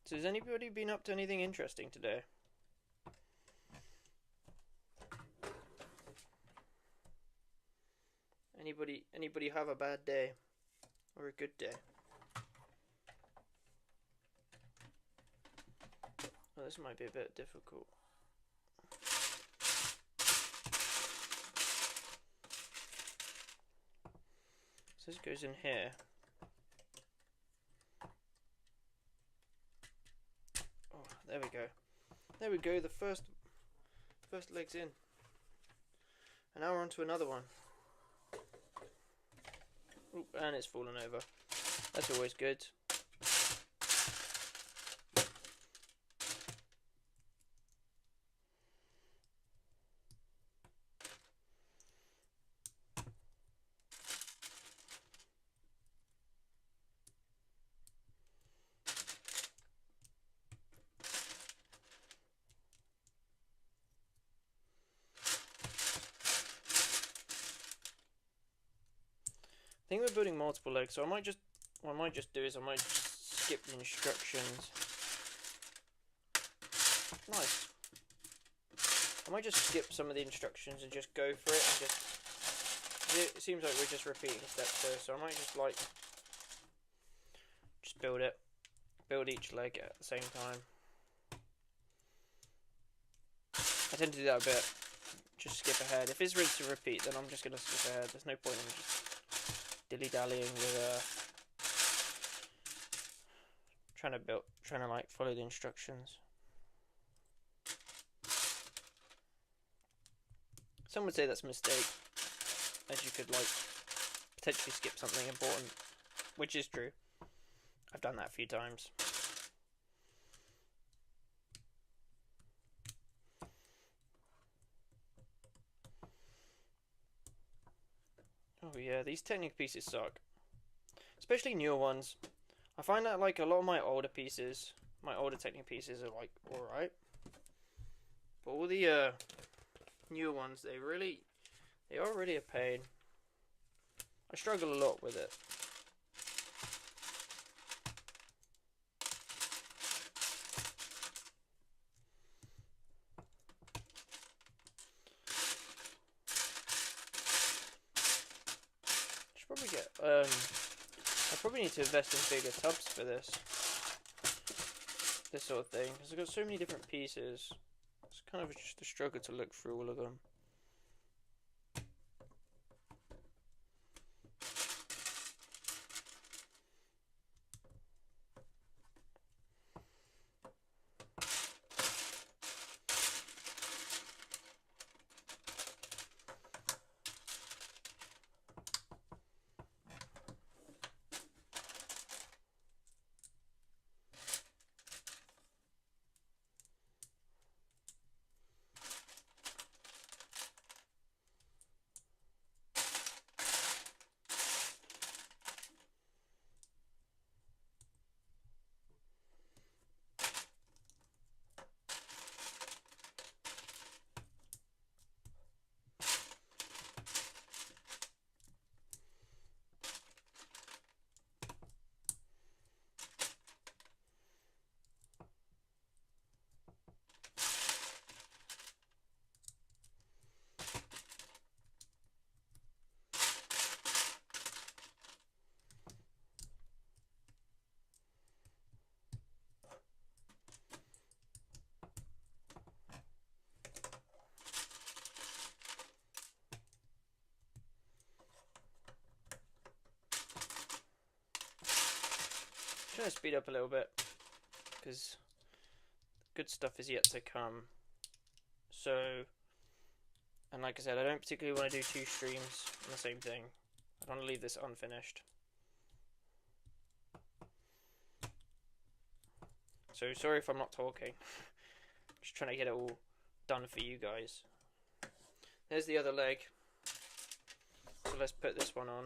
So has anybody been up to anything interesting today? Anybody have a bad day or a good day? Oh, this might be a bit difficult. So this goes in here. Oh, there we go. There we go, the first leg's in. And now we're on to another one. Oop, and it's fallen over. That's always good. I think we're building multiple legs, so what I might just do is I might skip the instructions Nice. I might just skip some of the instructions and just go for it, and just... It seems like we're just repeating steps here, so I might just like... Just build it. Build each leg at the same time. I tend to do that a bit. Just skip ahead. If it's rinse to repeat, then I'm just going to skip ahead. There's no point in just dilly-dallying with trying to like follow the instructions. Some would say that's a mistake, as you could like potentially skip something important, which is true. I've done that a few times. Oh yeah, these Technic pieces suck. Especially newer ones. I find that like a lot of my older pieces, my older Technic pieces are like alright. But all the newer ones, they are really a pain. I struggle a lot with it. Should probably get I probably need to invest in bigger tubs for this sort of thing, because I've got so many different pieces. It's kind of just a struggle to look through all of them. I'm trying to speed up a little bit, because good stuff is yet to come. So, and like I said, I don't particularly want to do 2 streams on the same thing. I don't want to leave this unfinished. So sorry if I'm not talking. Just trying to get it all done for you guys. There's the other leg. So let's put this one on.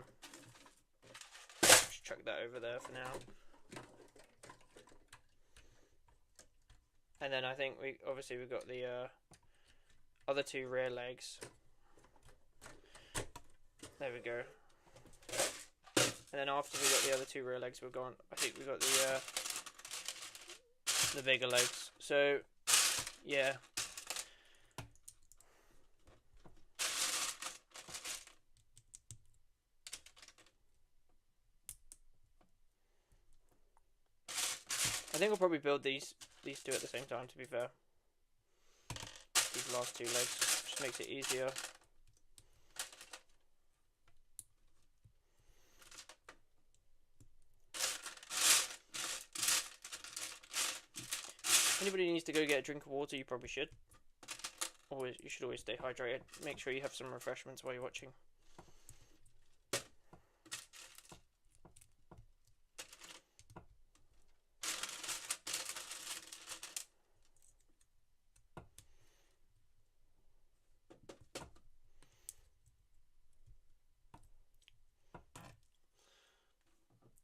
Just chuck that over there for now. And then I think we've got the other 2 rear legs. There we go. And then after we got the other 2 rear legs, we've got, I think we got the bigger legs. So yeah. I think I'll probably build these 2 at the same time, to be fair. These last 2 legs just makes it easier. If anybody needs to go get a drink of water, you probably should. You should always stay hydrated. Make sure you have some refreshments while you're watching.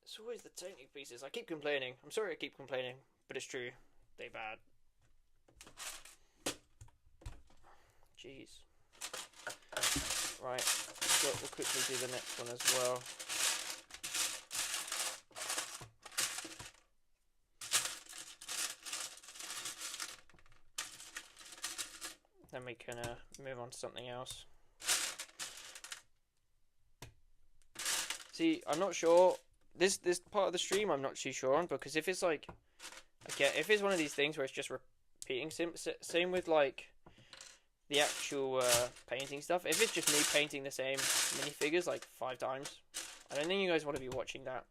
It's always the Technic pieces. I keep complaining. I'm sorry I keep complaining, but it's true. They bad. Jeez. Right, we'll quickly do the next one as well. then we can move on to something else. See, I'm not sure. This part of the stream I'm not too sure on, because if it's like, okay, if it's one of these things where it's just repeating, same with like the actual painting stuff. If it's just me painting the same minifigures like 5 times, I don't think you guys want to be watching that.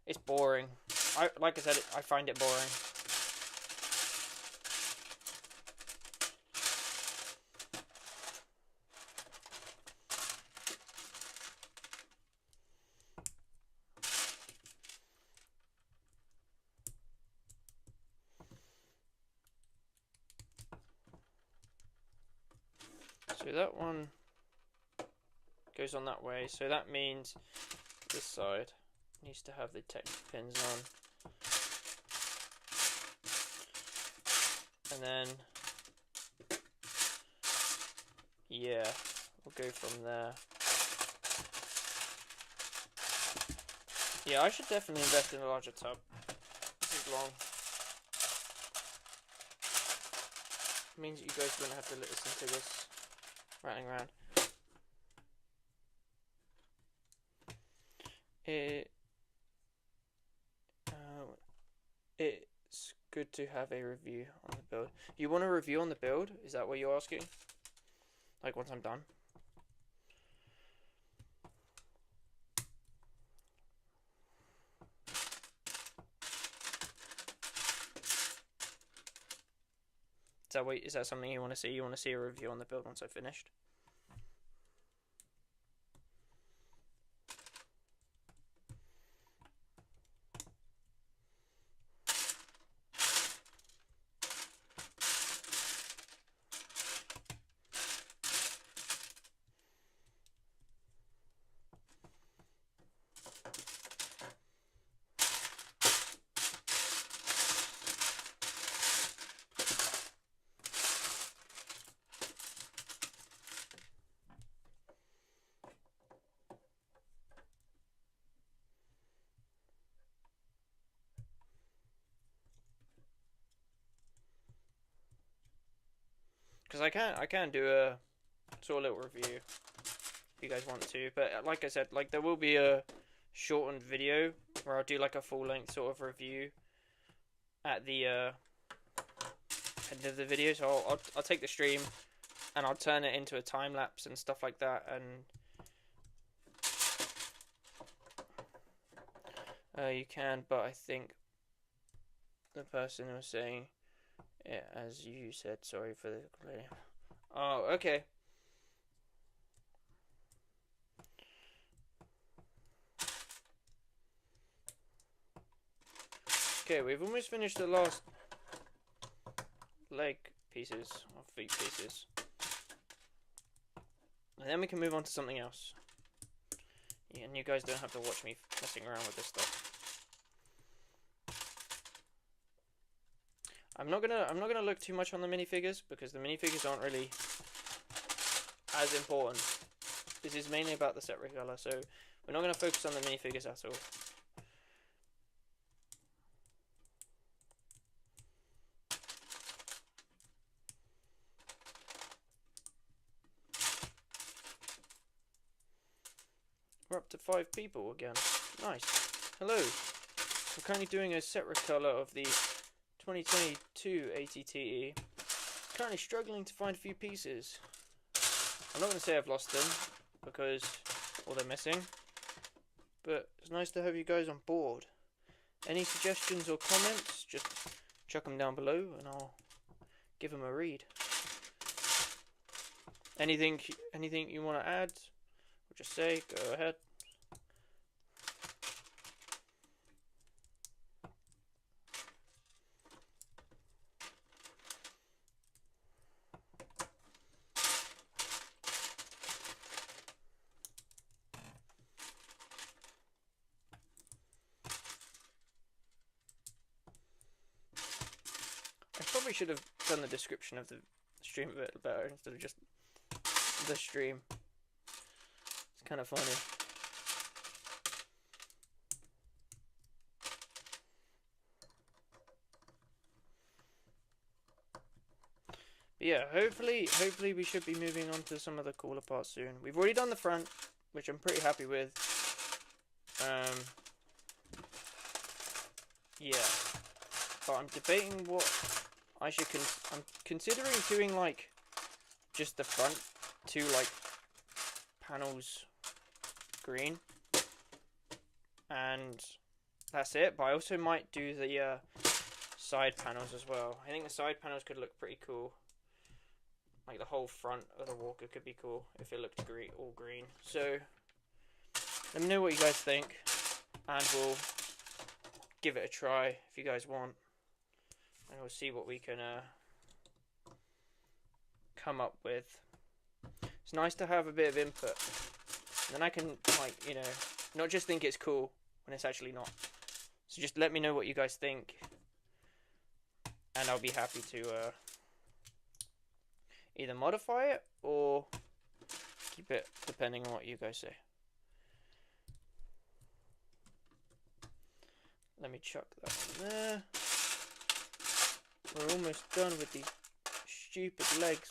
It's boring. Like I said, I find it boring. So that one goes on that way. So that means this side needs to have the text pins on. And then, yeah, we'll go from there. Yeah, I should definitely invest in a larger tub. This is long. It means that you guys don't have to listen to this rattling around. It's good to have a review on the build. You want a review on the build? Is that what you're asking? Like once I'm done? Is that something you want to see? You want to see a review on the build once I've finished? Because I can do a sort of little review if you guys want to, but like I said, like there will be a shortened video where I'll do like a full length sort of review at the end of the video. So I'll take the stream and I'll turn it into a time lapse and stuff like that, and you can, but I think the person was saying, yeah, as you said, sorry for the complaining. Oh, okay. Okay, we've almost finished the last leg pieces, or feet pieces. And then we can move on to something else. Yeah, and you guys don't have to watch me messing around with this stuff. I'm not gonna look too much on the minifigures because the minifigures aren't really as important. This is mainly about the set recolor, so we're not gonna focus on the minifigures at all. We're up to 5 people again. Nice. Hello. We're currently doing a set recolor of the 2022 ATTE. Currently struggling to find a few pieces. I'm not going to say I've lost them because all they're missing, but it's nice to have you guys on board. Any suggestions or comments, just chuck them down below and I'll give them a read. Anything you want to add, or just say, go ahead. I probably should have done the description of the stream a bit better instead of just the stream. It's kind of funny. But yeah, hopefully we should be moving on to some of the cooler parts soon. We've already done the front, which I'm pretty happy with. Yeah, but I'm debating what I should. I'm considering doing like just the front two like panels green, and that's it. But I also might do the side panels as well. I think the side panels could look pretty cool. Like the whole front of the Walker could be cool if it looked green, all green. So let me know what you guys think, and we'll give it a try if you guys want, and we'll see what we can come up with. It's nice to have a bit of input, and then I can, like, you know, not just think it's cool when it's actually not. So just let me know what you guys think, and I'll be happy to either modify it or keep it, depending on what you guys say. Let me chuck that in there. We're almost done with these stupid legs.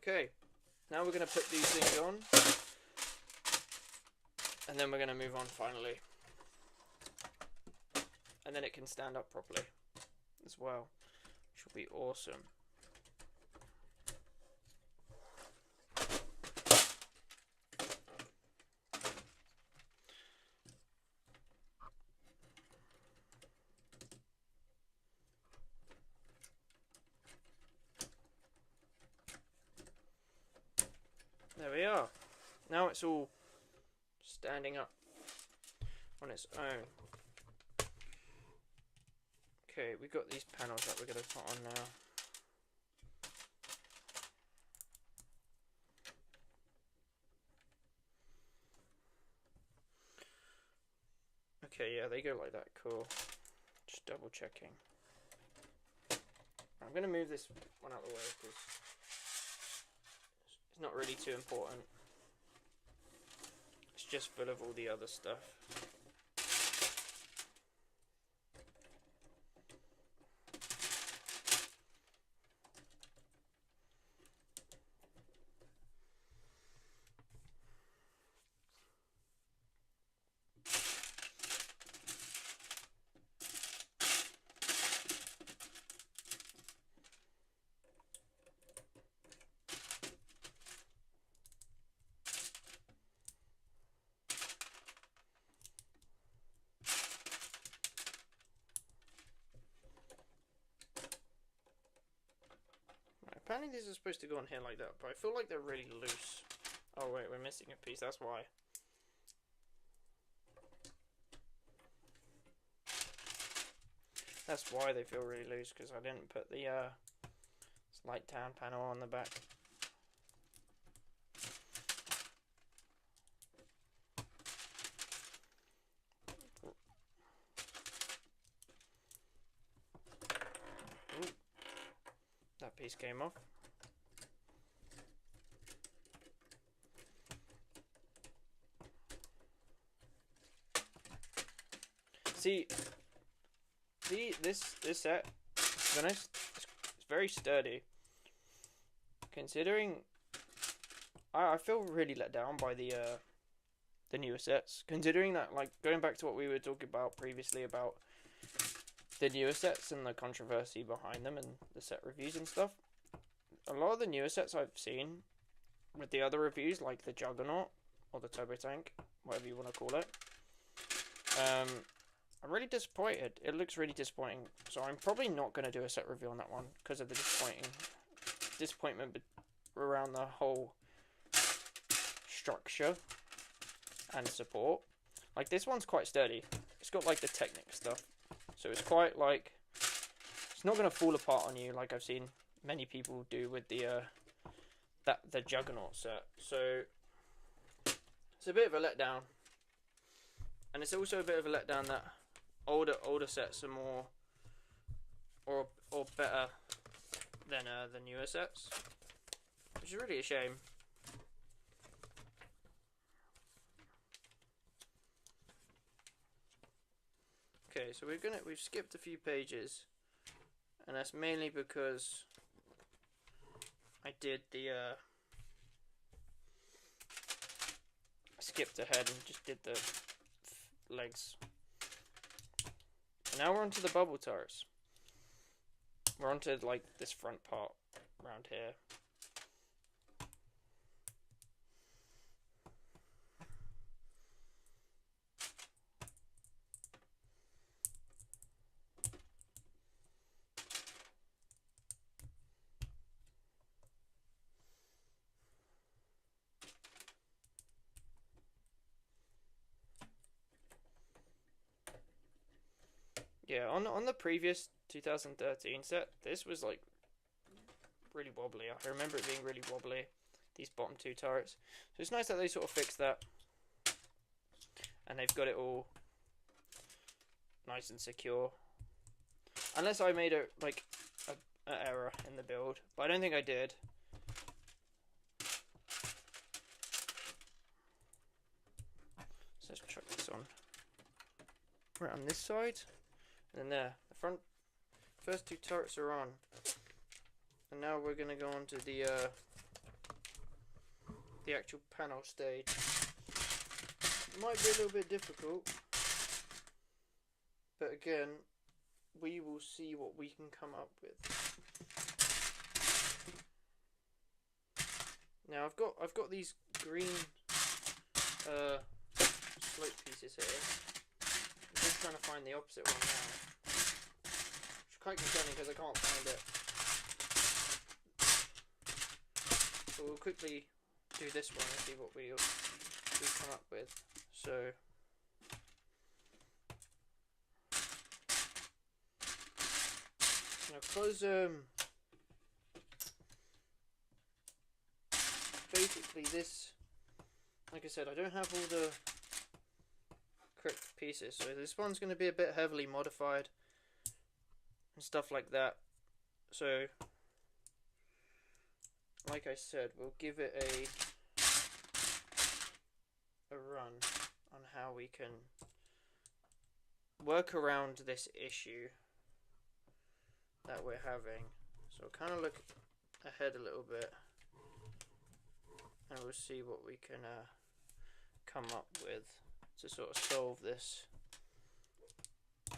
Okay, now we're going to put these things on, and then we're going to move on finally, and then it can stand up properly as well, which will be awesome. There we are. Now it's all standing up on its own. Okay, we've got these panels that we're going to put on now. Okay, yeah, they go like that. Cool. Just double checking. I'm going to move this one out of the way because it's not really too important. It's just full of all the other stuff. Apparently these are supposed to go on here like that, but I feel like they're really loose. Oh wait, we're missing a piece, that's why. That's why they feel really loose, because I didn't put the light tan panel on the back. Ooh. That piece came off. See, this set, to be honest, it's very sturdy. Considering, I feel really let down by the newer sets. Considering that, like, going back to what we were talking about previously about the newer sets and the controversy behind them and the set reviews and stuff. A lot of the newer sets I've seen with the other reviews, like the Juggernaut or the Turbo Tank, whatever you want to call it, I'm really disappointed. It looks really disappointing. So I'm probably not going to do a set review on that one because of the disappointment around the whole structure and support. Like, this one's quite sturdy. It's got like the Technic stuff. So it's quite like, it's not going to fall apart on you like I've seen many people do with the the Juggernaut set. So it's a bit of a letdown, and it's also a bit of a letdown that older sets are more or better than the newer sets, which is really a shame. Okay, so we've skipped a few pages, and that's mainly because I did the skipped ahead and just did the legs. And now we're onto the bubble tires. We're onto like this front part around here. Yeah, on the previous 2013 set, this was like really wobbly. I remember it being really wobbly, these bottom two turrets. So it's nice that they sort of fixed that, and they've got it all nice and secure. Unless I made an error in the build, but I don't think I did. So let's chuck this on. Right on this side. And there, the first two turrets are on, and now we're gonna go on to the actual panel stage. It might be a little bit difficult, but again, we will see what we can come up with. Now I've got these green slope pieces here. I'm just trying to find the opposite one now. It's quite concerning because I can't find it. So we'll quickly do this one and see what we come up with. So now close basically this, like I said, I don't have all the correct pieces, so this one's going to be a bit heavily modified and stuff like that. So like I said, we'll give it a run on how we can work around this issue that we're having. So we'll kind of look ahead a little bit, and we'll see what we can come up with to sort of solve this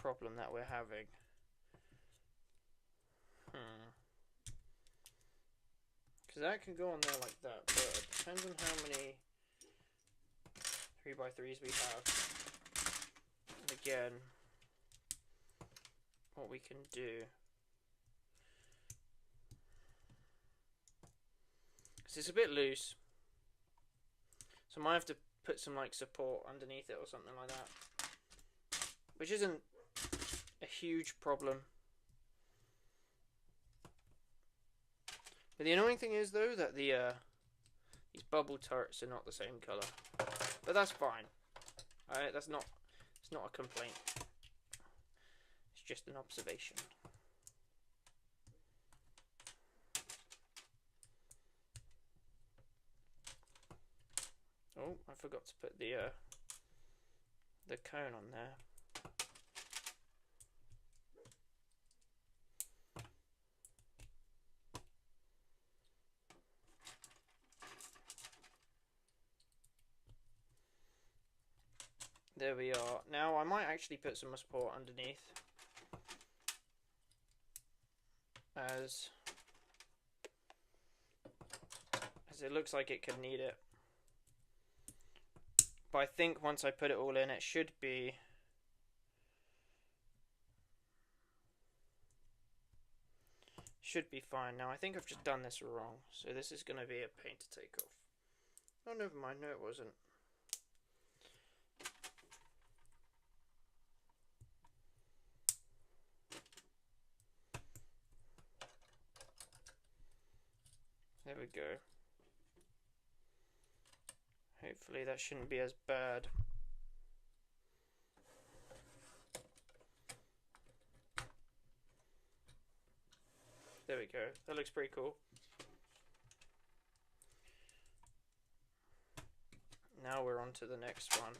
problem that we're having. Because that can go on there like that, but it depends on how many 3x3s we have. And again, what we can do. Because it's a bit loose, so I might have to put some like support underneath it or something like that, which isn't a huge problem. But the annoying thing is though that the these bubble turrets are not the same colour, but that's fine. Alright, it's not a complaint. It's just an observation. Oh, I forgot to put the cone on there. There we are. Now I might actually put some support underneath, as it looks like it could need it. But I think once I put it all in, it should be fine. Now I think I've just done this wrong, so this is going to be a pain to take off. Oh, never mind. No, it wasn't. There we go. Hopefully that shouldn't be as bad. There we go. That looks pretty cool. Now we're on to the next one.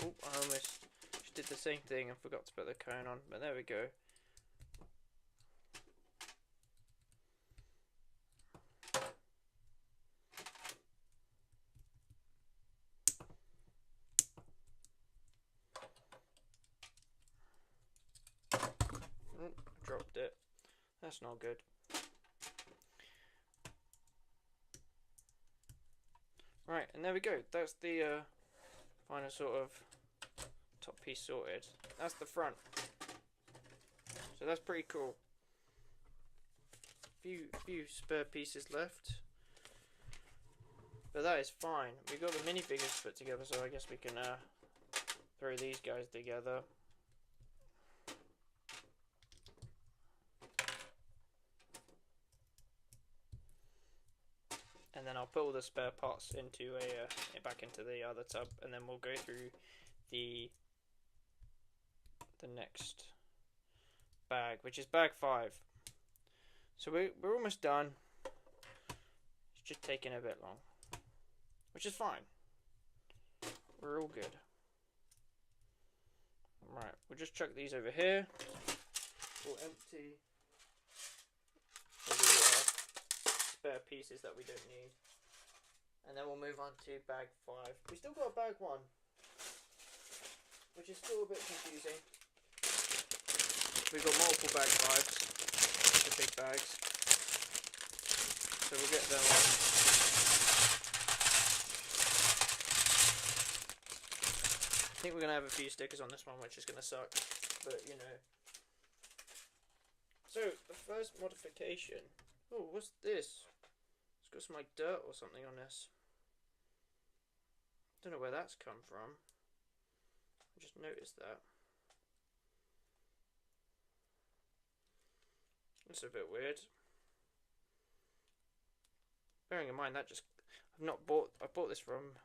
Oh, I almost just did the same thing and forgot to put the cone on, but there we go. Oh, dropped it. That's not good. Right, and there we go. That's the final sort of top piece sorted. That's the front. So that's pretty cool. Few spare pieces left. But that is fine. We got the minifigures put together, so I guess we can throw these guys together. And then I'll put all the spare parts into back into the other tub, and then we'll go through the next bag, which is bag 5. So we're almost done. It's just taking a bit long, which is fine. We're all good. Right, we'll just chuck these over here. We'll empty the spare pieces that we don't need, and then we'll move on to bag 5. We still got bag 1, which is still a bit confusing. We've got multiple bag 5s, the big bags, so we'll get them on. I think we're gonna have a few stickers on this one, which is gonna suck, but you know. So the first modification. Oh, what's this? It's got some like dirt or something on this. Don't know where that's come from. I just noticed that. That's a bit weird. Bearing in mind that I bought this from,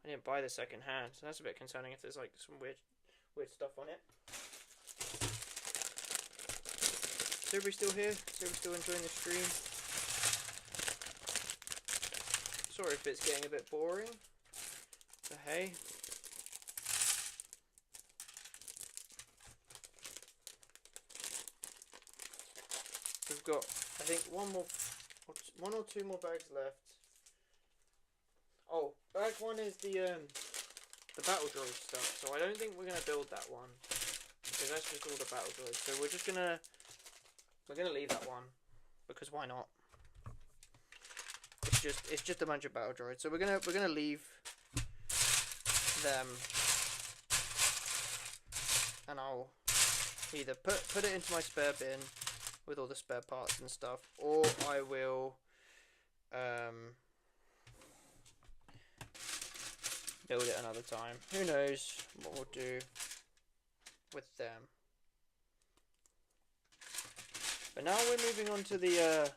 I didn't buy this second hand, so that's a bit concerning if there's like some weird stuff on it. Is everybody still here? Is everybody still enjoying the stream? Sorry if it's getting a bit boring, but hey. We've got, I think, one or two more bags left. Oh, bag 1 is the battle droid stuff. So I don't think we're gonna build that one, because that's just all the battle droids. So we're gonna leave that one, because why not? It's just a bunch of battle droids. So we're gonna leave them, and I'll either put it into my spare bin with all the spare parts and stuff, or I will build it another time. Who knows what we'll do with them. But now we're moving on to the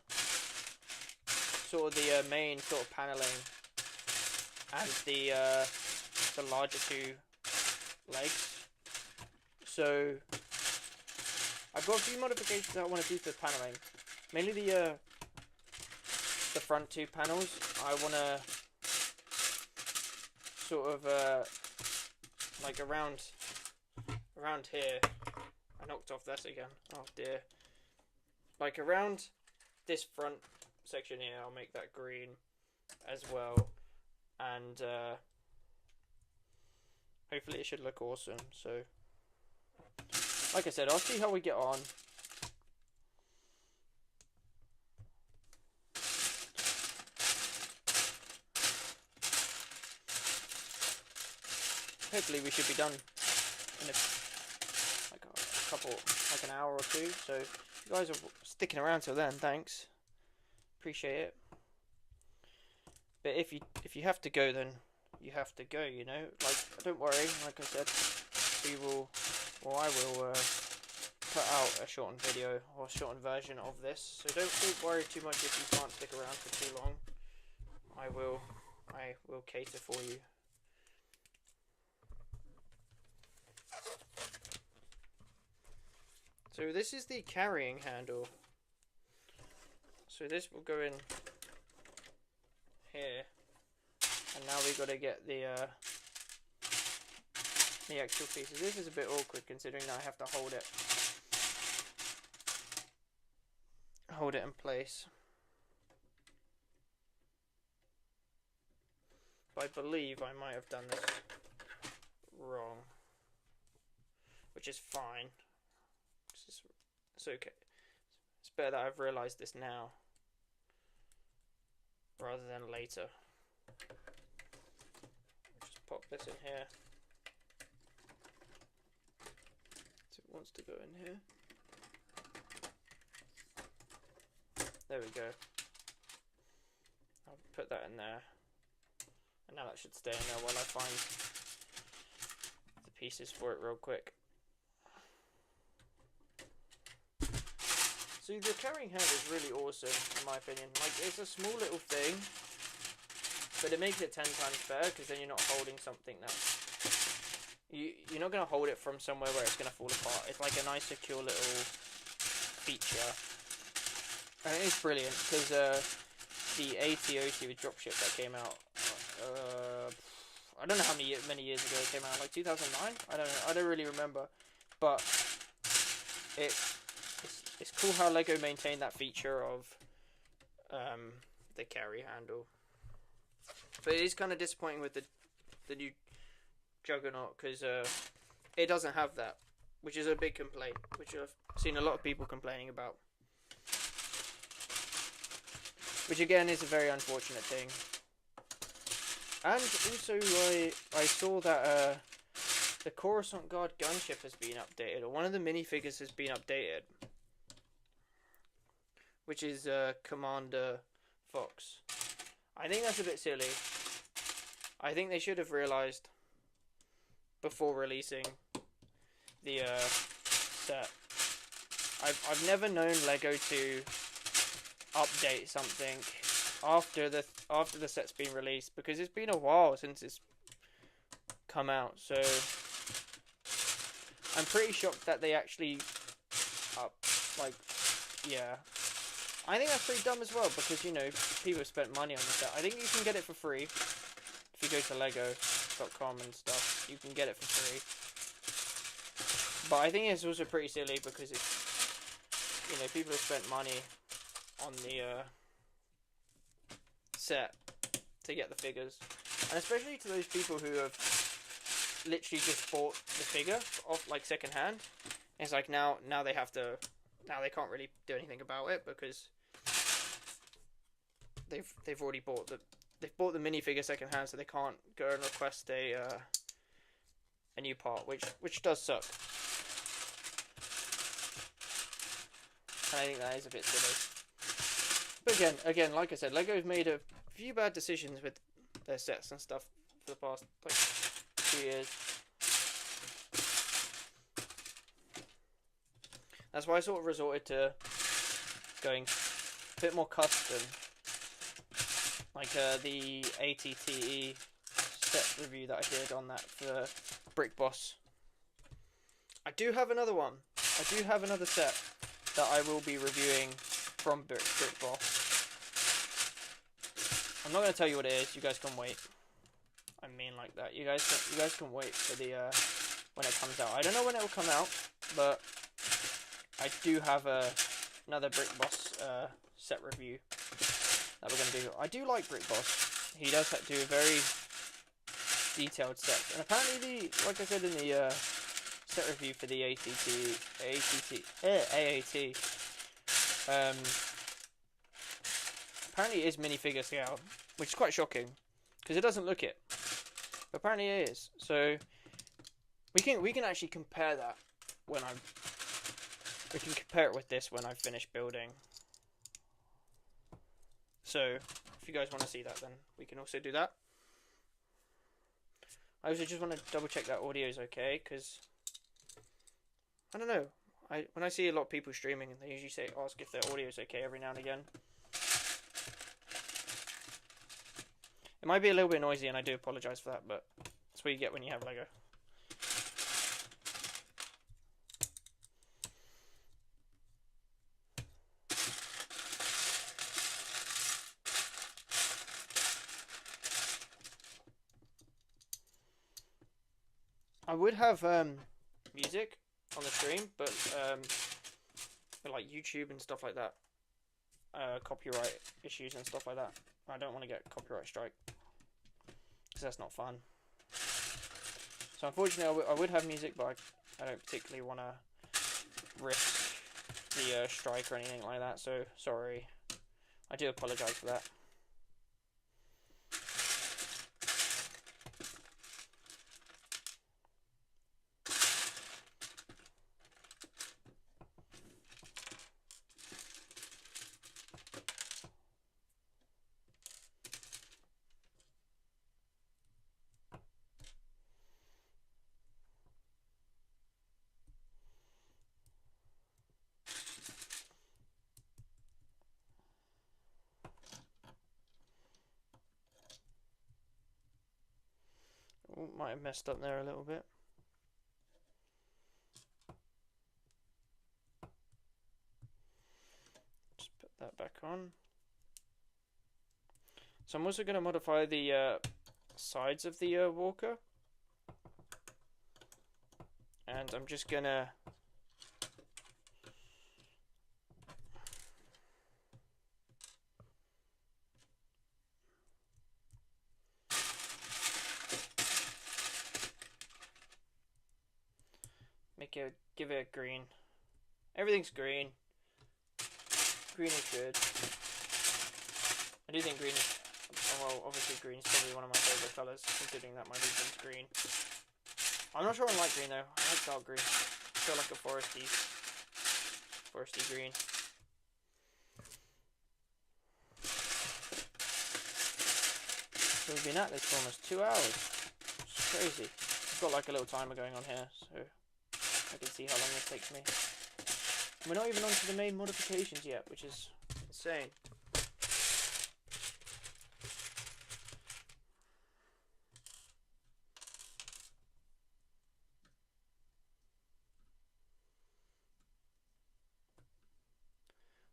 sort of the main sort of paneling and the larger two legs. So I've got a few modifications that I want to do for the paneling. Mainly the front two panels. I want to sort of like around here. I knocked off that again. Oh dear. Like around this front section here, I'll make that green as well, and hopefully it should look awesome. So, like I said, I'll see how we get on. Hopefully we should be done in like an hour or two. So if you guys are sticking around till then, thanks. Appreciate it. But if you have to go, then you have to go, you know. Like, don't worry, like I said, I will put out a shortened video or a shortened version of this. So don't worry too much if you can't stick around for too long. I will cater for you. So this is the carrying handle. So this will go in here, and now we've got to get the actual pieces. This is a bit awkward considering I have to hold it in place. But I believe I might have done this wrong, which is fine. It's okay. It's better that I've realised this now rather than later. Just pop this in here. So it wants to go in here. There we go. I'll put that in there. And now that should stay in there while I find the pieces for it real quick. So the carrying handle is really awesome, in my opinion. Like, it's a small little thing, but it makes it 10 times better, because then you're not holding something that... You're not going to hold it from somewhere where it's going to fall apart. It's like a nice, secure little feature. And it's brilliant, because the AT-OT with Dropship that came out, I don't know how many years ago it came out, like 2009? I don't know, I don't really remember. But it's cool how LEGO maintained that feature of the carry handle. But it is kind of disappointing with the new Juggernaut, because it doesn't have that, which is a big complaint, which I've seen a lot of people complaining about. Which again is a very unfortunate thing. And also I saw that the Coruscant Guard gunship has been updated, or one of the minifigures has been updated. Which is Commander Fox. I think that's a bit silly. I think they should have realised before releasing the set. I've never known LEGO to update something after the set's been released, because it's been a while since it's come out. So I'm pretty shocked that they actually yeah. I think that's pretty dumb as well, because, you know, people have spent money on the set. I think you can get it for free. If you go to lego.com and stuff, you can get it for free. But I think it's also pretty silly, because it's, you know, people have spent money on the set to get the figures. And especially to those people who have literally just bought the figure off, like, second hand. It's like now they have to... Now they can't really do anything about it, because they've already bought the minifigure second hand, so they can't go and request a new part, which does suck. And I think that is a bit silly. But again, like I said, LEGO's made a few bad decisions with their sets and stuff for the past 2 years. That's why I sort of resorted to going a bit more custom, like the ATTE set review that I did on that for Brick Boss. I do have another one. I do have another set that I will be reviewing from Brick Boss. I'm not going to tell you what it is. You guys can wait. I mean, like that. You guys can wait for the when it comes out. I don't know when it will come out, but I do have another Brick Boss set review that we're going to do. I do like Brick Boss. He does do a very detailed steps. And apparently, like I said in the set review for the AAT, apparently it is minifigure scale, which is quite shocking because it doesn't look it, but apparently it is. So we can actually compare that when we can compare it with this when I finish building. So if you guys want to see that, then we can also do that. I also just want to double check that audio is okay, because I don't know. When I see a lot of people streaming, they usually ask if their audio is okay every now and again. It might be a little bit noisy, and I do apologise for that, but that's what you get when you have Lego. I would have music on the stream, but like YouTube and stuff like that, copyright issues and stuff like that. I don't want to get copyright strike because that's not fun. So unfortunately, I would have music, but I don't particularly want to risk the strike or anything like that. So sorry, I do apologise for that. Oh, might have messed up there a little bit. Just put that back on. So I'm also going to modify the sides of the walker. And I'm just going to give it a green. Everything's green. Green is good. I do think green is, well, obviously green is probably one of my favourite colours, considering that my region's green. I'm not sure I like green though. I like dark green. I feel like a foresty green. So we've been at this for almost 2 hours. It's crazy. I've got like a little timer going on here, so I can see how long this takes me. We're not even on to the main modifications yet, which is insane.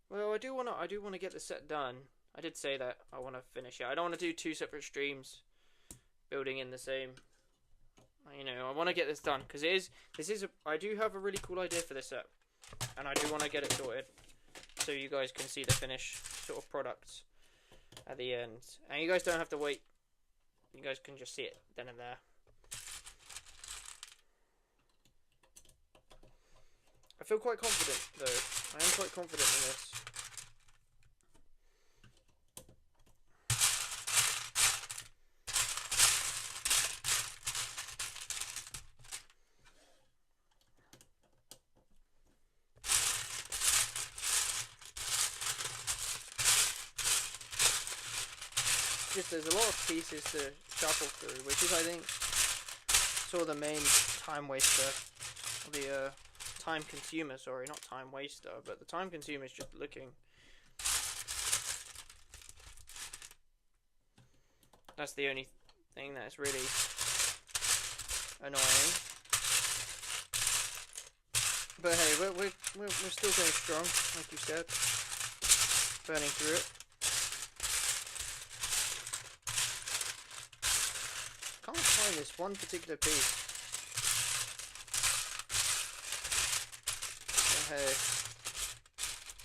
Well, I do want to get the set done. I did say that I want to finish it. I don't want to do 2 separate streams building in the same. You know, I want to get this done because I do have a really cool idea for this set, and I do want to get it sorted so you guys can see the finished sort of product at the end. And you guys don't have to wait. You guys can just see it then and there. I feel quite confident though. I am quite confident in this. Just there's a lot of pieces to shuffle through, which is I think sort of the main time waster, or the time consumer. Sorry, not time waster, but the time consumer is just looking. That's the only thing that's really annoying. But hey, we're still going strong, like you said, burning through it. Can't find this one particular piece. Oh, hey,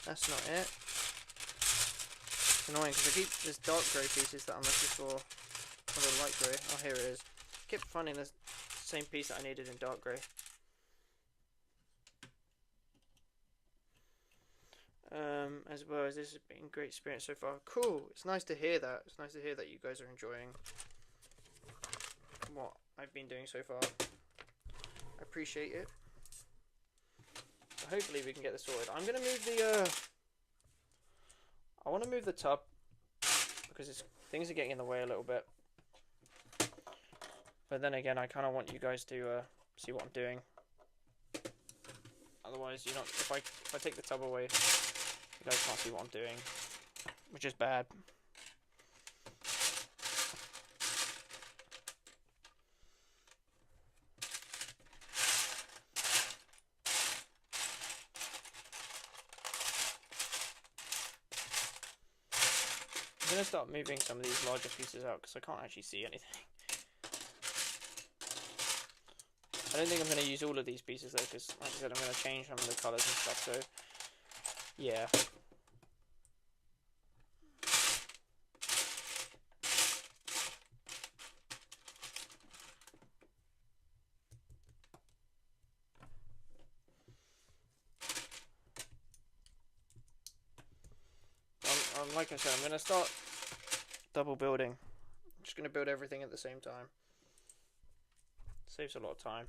that's not it. It's annoying because I keep there's dark grey pieces that I'm looking for, or the light grey. Oh, here it is. kept finding the same piece that I needed in dark grey. As well as this has been a great experience so far. Cool. It's nice to hear that. It's nice to hear that you guys are enjoying what I've been doing so far. I appreciate it. Hopefully we can get this sorted. I'm gonna move the I want to move the tub because things are getting in the way a little bit. But then again, I kind of want you guys to see what I'm doing. Otherwise, you know, if I take the tub away, you guys can't see what I'm doing, which is bad. I'm going to start moving some of these larger pieces out because I can't actually see anything. I don't think I'm going to use all of these pieces though, because like I said, I'm going to change some of the colours and stuff, so yeah. Like I said, I'm going to start double building. I'm just going to build everything at the same time. Saves a lot of time.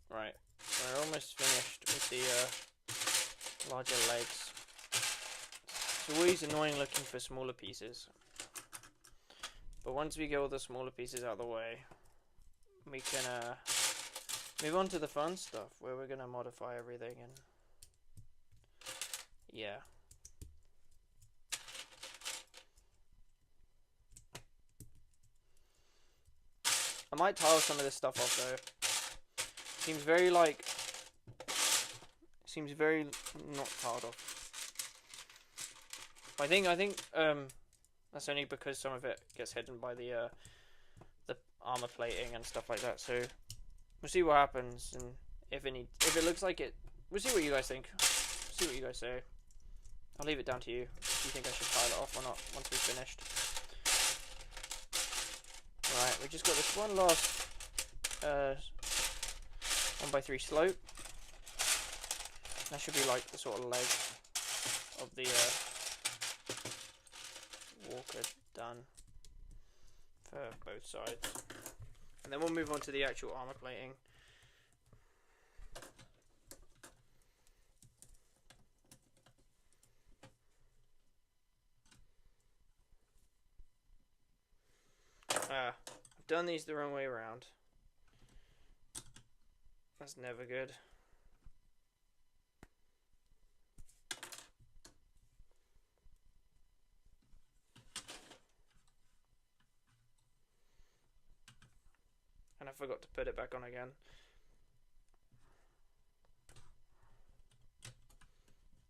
Right, we're almost finished with the larger legs. It's always annoying looking for smaller pieces, but once we get all the smaller pieces out of the way, we can move on to the fun stuff where we're going to modify everything. And yeah, I might tile some of this stuff off though. Seems very not tiled off. I think that's only because some of it gets hidden by the armor plating and stuff like that. So we'll see what happens, and if it looks like it, we'll see what you guys think. See what you guys say. I'll leave it down to you if you think I should tile it off or not once we've finished. Right, we just got this one last 1x3 slope. That should be like the sort of leg of the walker done for both sides. And then we'll move on to the actual armor plating. I've done these the wrong way around. That's never good. And I forgot to put it back on again.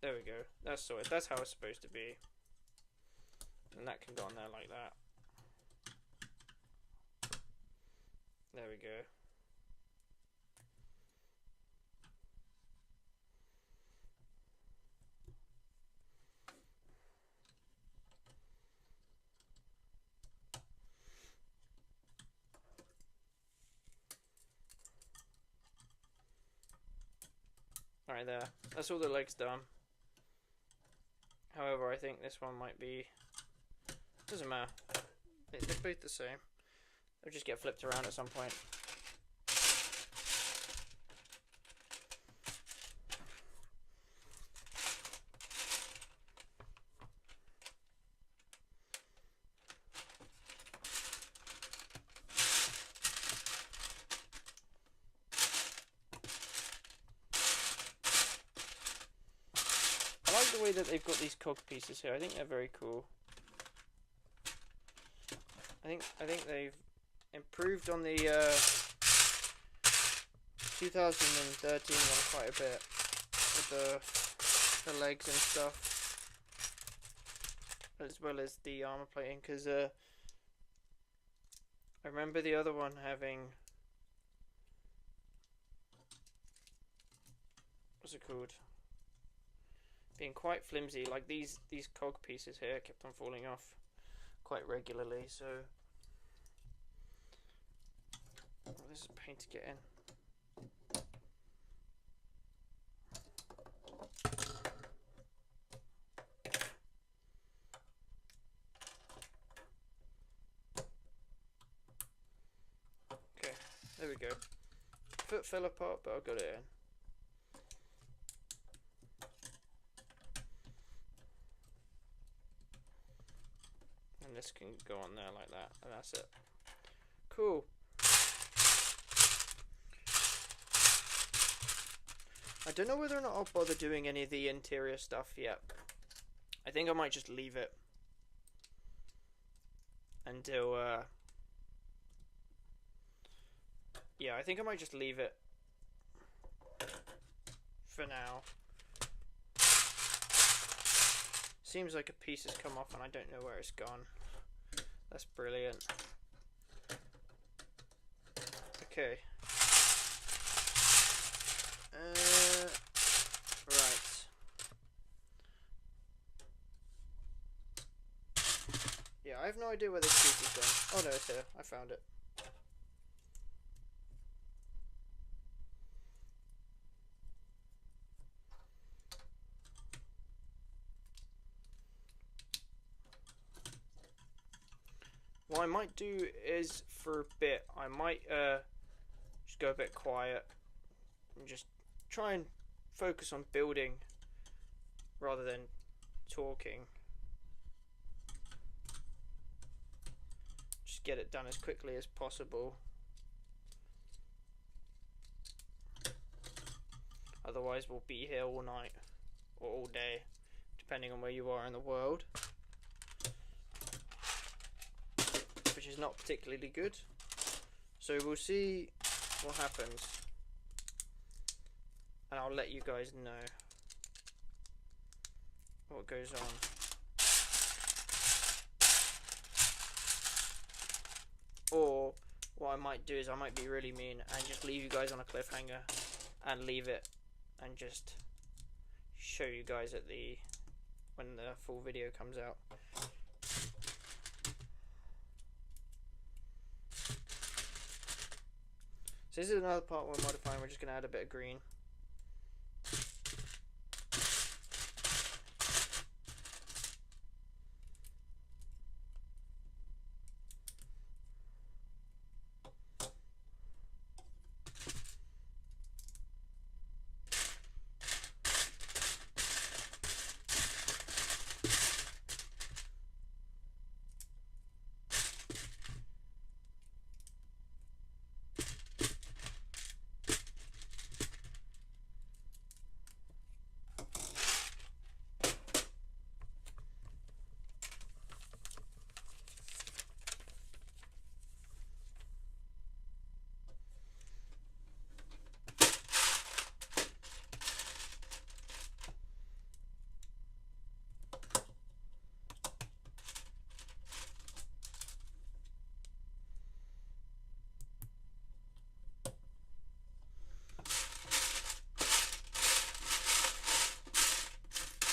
There we go. That's sorted. That's how it's supposed to be. And that can go on there like that. There we go. Right there. That's all the legs done. However, I think this one might be... Doesn't matter. They're both the same. They'll just get flipped around at some point. the way that they've got these cog pieces here. I think they're very cool. I think they've improved on the 2013 one quite a bit with the legs and stuff, as well as the armor plating. Because I remember the other one having, what's it called? Being quite flimsy. Like these cog pieces here kept on falling off quite regularly. So this is a pain to get in. Okay, there we go. Foot fell apart, but I got it in. And this can go on there like that, and that's it. Cool. I don't know whether or not I'll bother doing any of the interior stuff yet. I think I might just leave it until, yeah, I think I might just leave it for now. Seems like a piece has come off and I don't know where it's gone. That's brilliant. Okay. Right. Yeah, I have no idea where this piece is gone. Oh no, it's here. I found it. What I might do is, for a bit, I might just go a bit quiet and just try and focus on building rather than talking. Just get it done as quickly as possible. Otherwise we'll be here all night or all day, depending on where you are in the world, which is not particularly good. So we'll see what happens, and I'll let you guys know what goes on. Or what I might do is I might be really mean and just leave you guys on a cliffhanger and leave it and just show you guys at when the full video comes out. So this is another part we're modifying. We're just going to add a bit of green.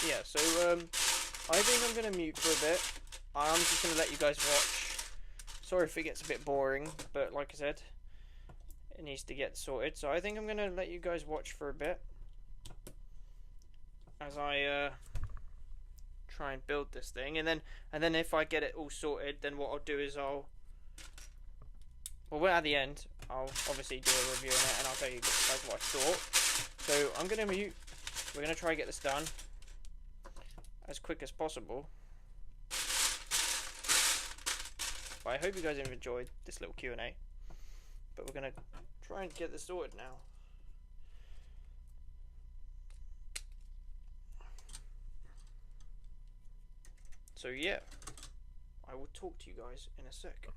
Yeah, so I think I'm going to mute for a bit. I'm just going to let you guys watch. Sorry if it gets a bit boring, but like I said, it needs to get sorted. So I think I'm going to let you guys watch for a bit as I try and build this thing, and then if I get it all sorted, then what I'll do is well, at the end I'll obviously do a review on it and I'll tell you guys what I thought. So I'm going to mute. We're going to try and get this done as quick as possible. But I hope you guys have enjoyed this little Q&A. But we're going to try and get this sorted now. So yeah, I will talk to you guys in a sec.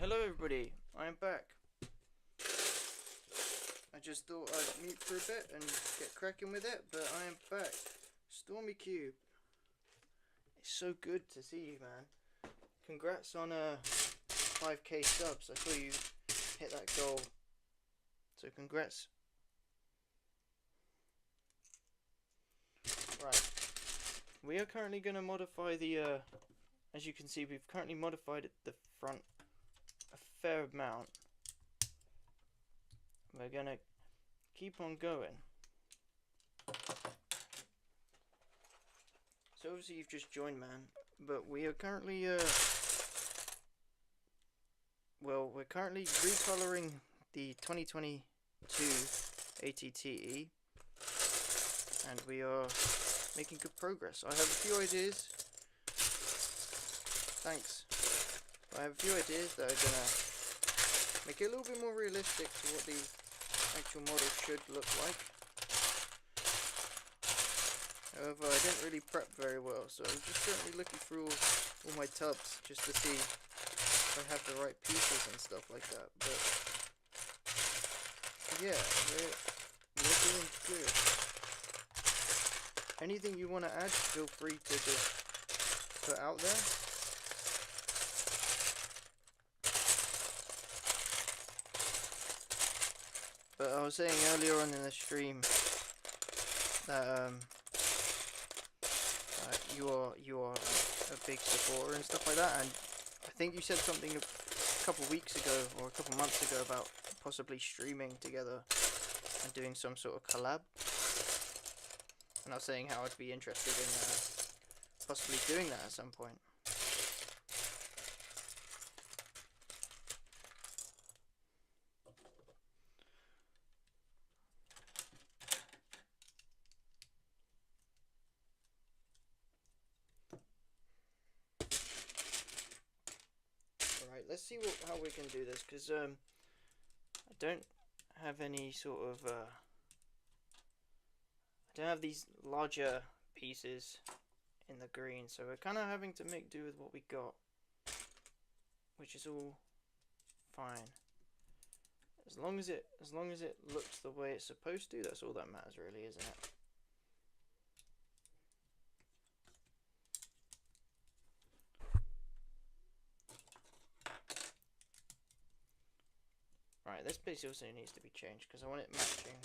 Hello everybody, I am back. I just thought I'd mute for a bit and get cracking with it, but I am back. Stormy Cube. It's so good to see you, man. Congrats on 5k subs. I saw you hit that goal. So congrats. Right. We are currently going to modify the, as you can see, we've currently modified the front a fair amount. We're going to keep on going. So obviously you've just joined, man, but we are currently, well, we're currently recoloring the 2022 ATTE, and we are making good progress. I have a few ideas. Thanks. I have a few ideas that are gonna make it a little bit more realistic to what the actual model should look like. However, I didn't really prep very well, so I'm just currently looking through all my tubs just to see if I have the right pieces and stuff like that. But yeah, we're doing good. Anything you want to add, feel free to just put out there. But I was saying earlier on in the stream that you are a big supporter and stuff like that, and I think you said something a couple weeks ago or a couple months ago about possibly streaming together and doing some sort of collab. And I was saying how I'd be interested in possibly doing that at some point. Alright, let's see how we can do this, because I don't have any sort of I don't have these larger pieces in the green, so we're kind of having to make do with what we got, which is all fine. As long as it looks the way it's supposed to, that's all that matters, really, isn't it? Right, this piece also needs to be changed because I want it matching.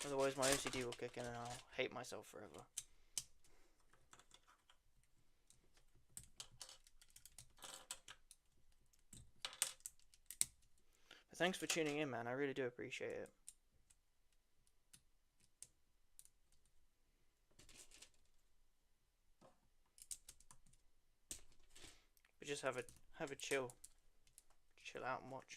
Otherwise my OCD will kick in and I'll hate myself forever. But thanks for tuning in, man. I really do appreciate it. We just have a chill out and watch.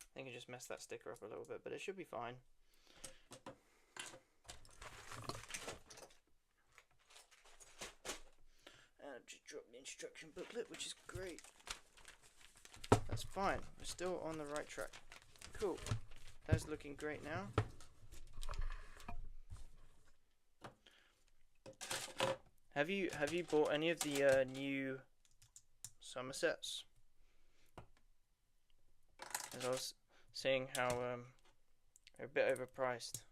I think I just messed that sticker up a little bit, but it should be fine. And I've just dropped the instruction booklet, which is great. That's fine. We're still on the right track. Cool. That's looking great now. Have you bought any of the new Somersets? As I was seeing how they're a bit overpriced.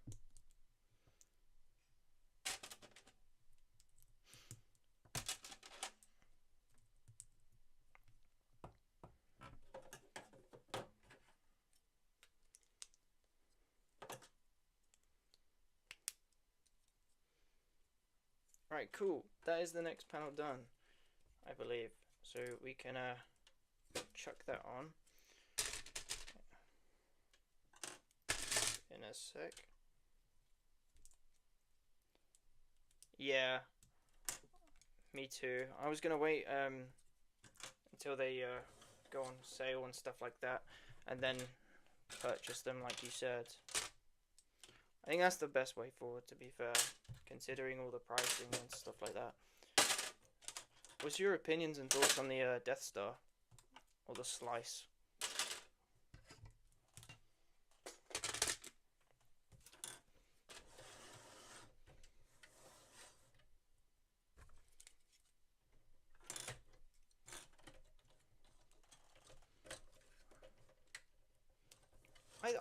Right, cool. That is the next panel done, I believe. So we can chuck that on in a sec. Yeah, me too. I was gonna wait until they go on sale and stuff like that, and then purchase them like you said. I think that's the best way forward, to be fair, considering all the pricing and stuff like that. What's your opinions and thoughts on the Death Star? or the slice.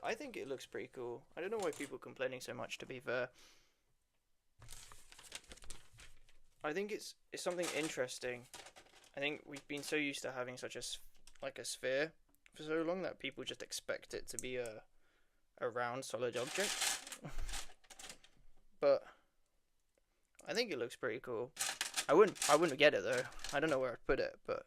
I think it looks pretty cool. I don't know why people are complaining so much, to be fair. I think it's something interesting. I think we've been so used to having such a sphere for so long that people just expect it to be a round solid object. But I think it looks pretty cool. I wouldn't get it though. I don't know where I'd put it, but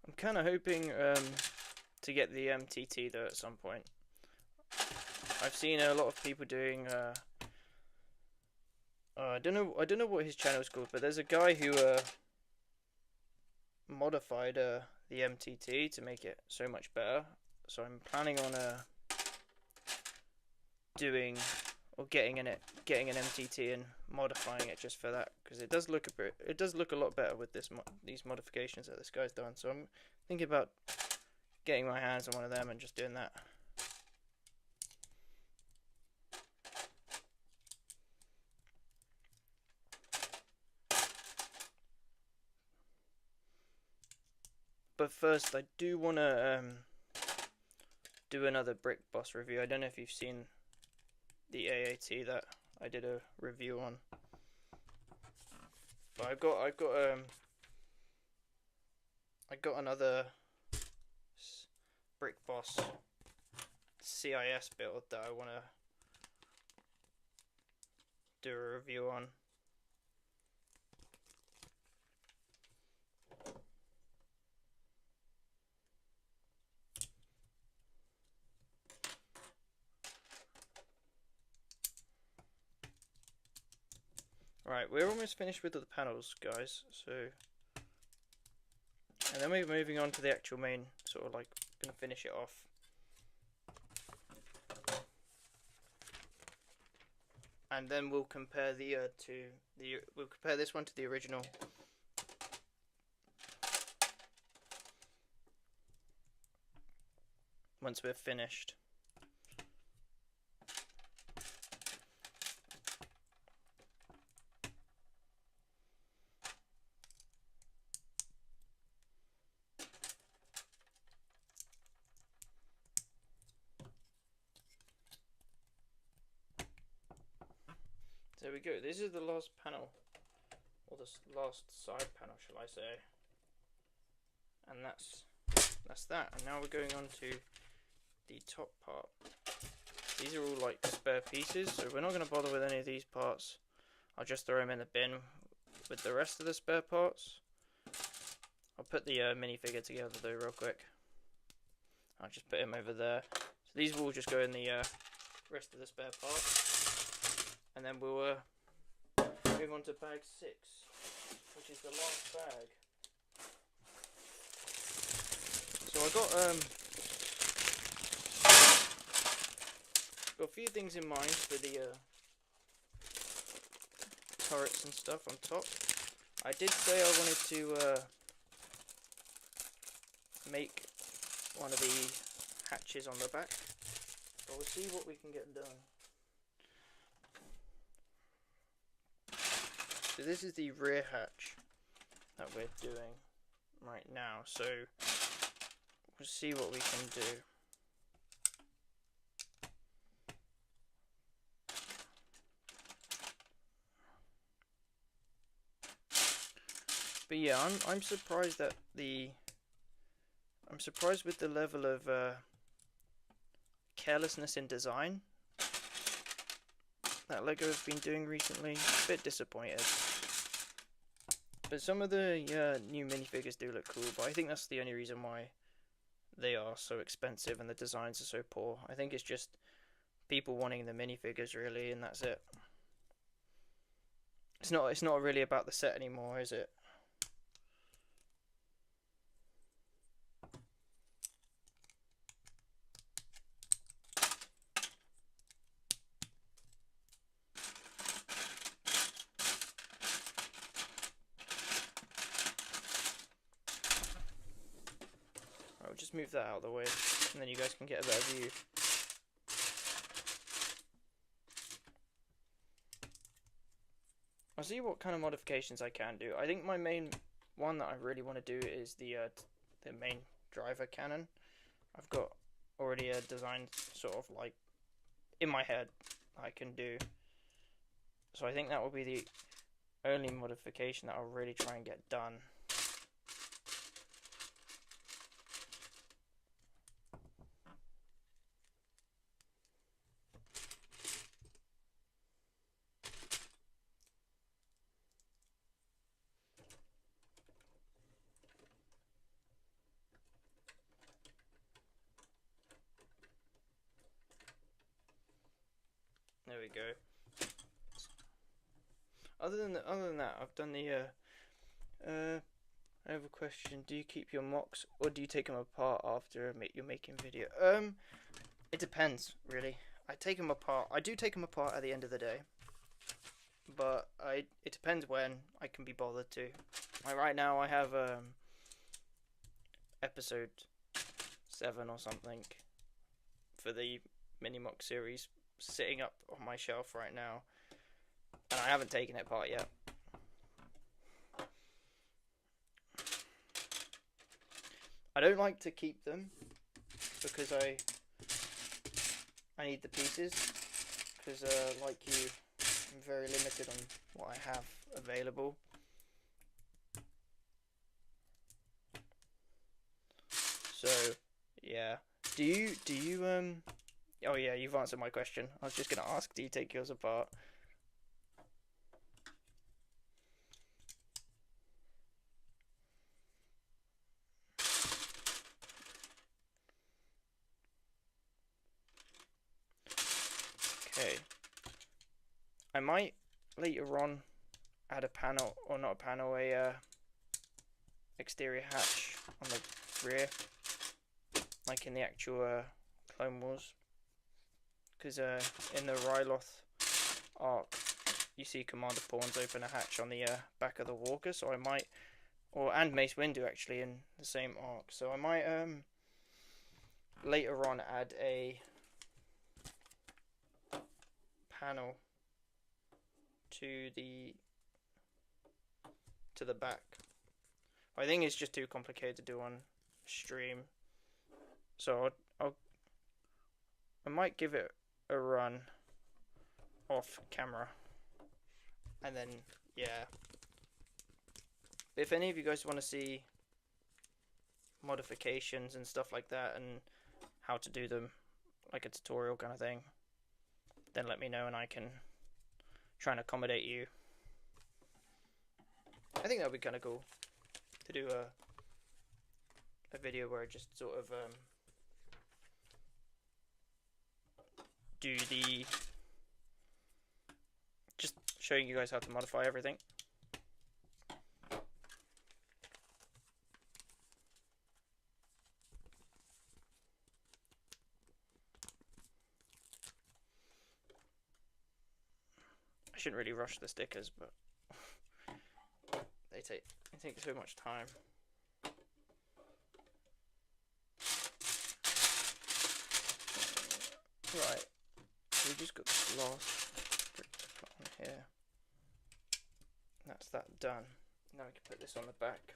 I'm kind of hoping to get the MTT though at some point. I've seen a lot of people doing. I don't know what his channel is called, but there's a guy who modified the MTT to make it so much better. So I'm planning on doing or getting an MTT and modifying it just for that, because it does look a lot better with these modifications that this guy's done. So I'm thinking about getting my hands on one of them and just doing that. But first, I do want to do another Brick Boss review. I don't know if you've seen the AAT that I did a review on, but I got another Brick Boss CIS build that I want to do a review on. Right, we're almost finished with the panels, guys, so, and then we're moving on to the actual main, sort of like, gonna finish it off. And then we'll compare we'll compare this one to the original. Once we're finished. There we go. This is the last panel, or the last side panel, shall I say? And that's that. And now we're going on to the top part. These are all like spare pieces, so we're not going to bother with any of these parts. I'll just throw them in the bin with the rest of the spare parts. I'll put the minifigure together though real quick. I'll just put him over there. So these will just go in the rest of the spare parts. And then we'll move on to bag 6, which is the last bag. So I got a few things in mind for the turrets and stuff on top. I did say I wanted to make one of the hatches on the back, but we'll see what we can get done. So this is the rear hatch that we're doing right now, so we'll see what we can do. But yeah, I'm surprised that I'm surprised with the level of carelessness in design that LEGO have been doing recently. A bit disappointed. But some of the new minifigures do look cool, but I think that's the only reason why they are so expensive and the designs are so poor. I think it's just people wanting the minifigures really, and that's it. It's not really about the set anymore, is it? I'll just move that out of the way, and then you guys can get a better view. I'll see what kind of modifications I can do. I think my main one that I really want to do is the main driver cannon. I've got already a design sort of like in my head I can do. So I think that will be the only modification that I'll really try and get done. There we go. Other than that, I've done the I have a question. Do you keep your mocks or do you take them apart after you're making video? It depends, really. I take them apart. I do take them apart at the end of the day, but it depends when I can be bothered to. Like right now, I have episode 7 or something for the mini mock series sitting up on my shelf right now, and I haven't taken it apart yet. I don't like to keep them because I need the pieces, because like you, I'm very limited on what I have available. So yeah, do you oh yeah, you've answered my question. I was just gonna ask, do you take yours apart? Okay. I might later on add a panel, or not a panel, a exterior hatch on the rear, like in the actual Clone Wars. Because in the Ryloth arc, you see Commander Pawns open a hatch on the back of the Walker, so I might, and Mace Windu actually in the same arc, so I might later on add a panel to the back. I think it's just too complicated to do on stream, so I might give it a run off camera, and then yeah, if any of you guys want to see modifications and stuff like that and how to do them, like a tutorial kind of thing, then let me know and I can try and accommodate you. I think that would be kind of cool to do a video where I just sort of do the, just showing you guys how to modify everything. I shouldn't really rush the stickers, but they take so much time. Right, so we just got the last brick to put on here. That's that done. Now we can put this on the back.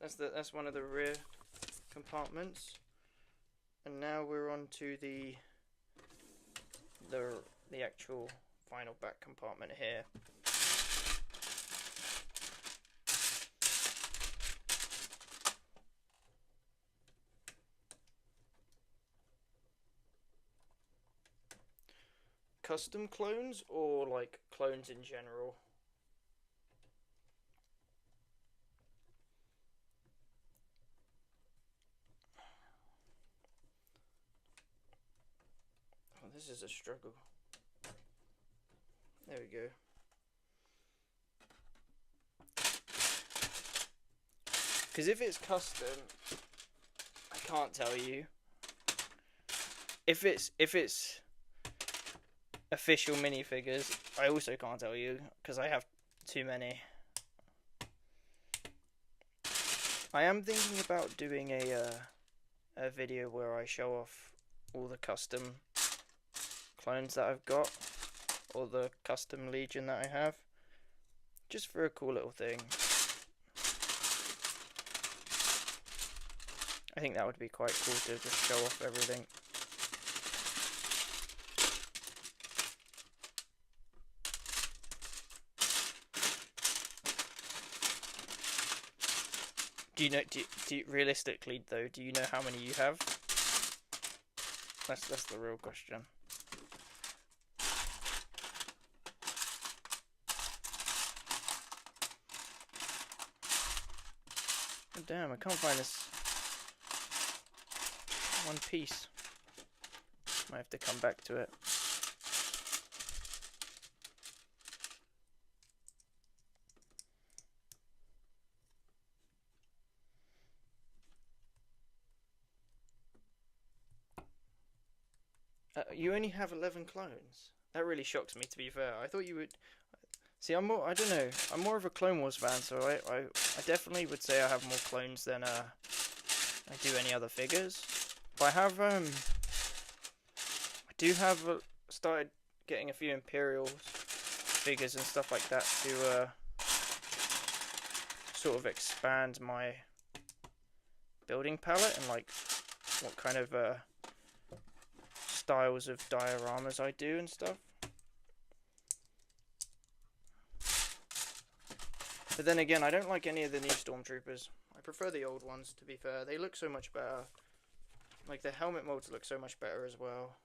That's one of the rear compartments. And now we're on to the actual final back compartment here. Custom clones or like clones in general? this is a struggle. There we go. Because if it's custom, I can't tell you. If it's official minifigures, I also can't tell you because I have too many. I am thinking about doing a video where I show off all the custom clones that I've got, or the custom Legion that I have, just for a cool little thing. I think that would be quite cool to just show off everything. Do you know? Do you, realistically though, do you know how many you have? That's the real question. Oh, damn, I can't find this one piece. Might have to come back to it. You only have 11 clones. That really shocks me, to be fair. I thought you would. See, I don't know. I'm more of a Clone Wars fan, so I definitely would say I have more clones than I do any other figures. But I do have started getting a few Imperials figures and stuff like that to sort of expand my building palette and like what kind of styles of dioramas I do and stuff. But then again, I don't like any of the new Stormtroopers. I prefer the old ones, to be fair. They look so much better. Like, the helmet molds look so much better as well.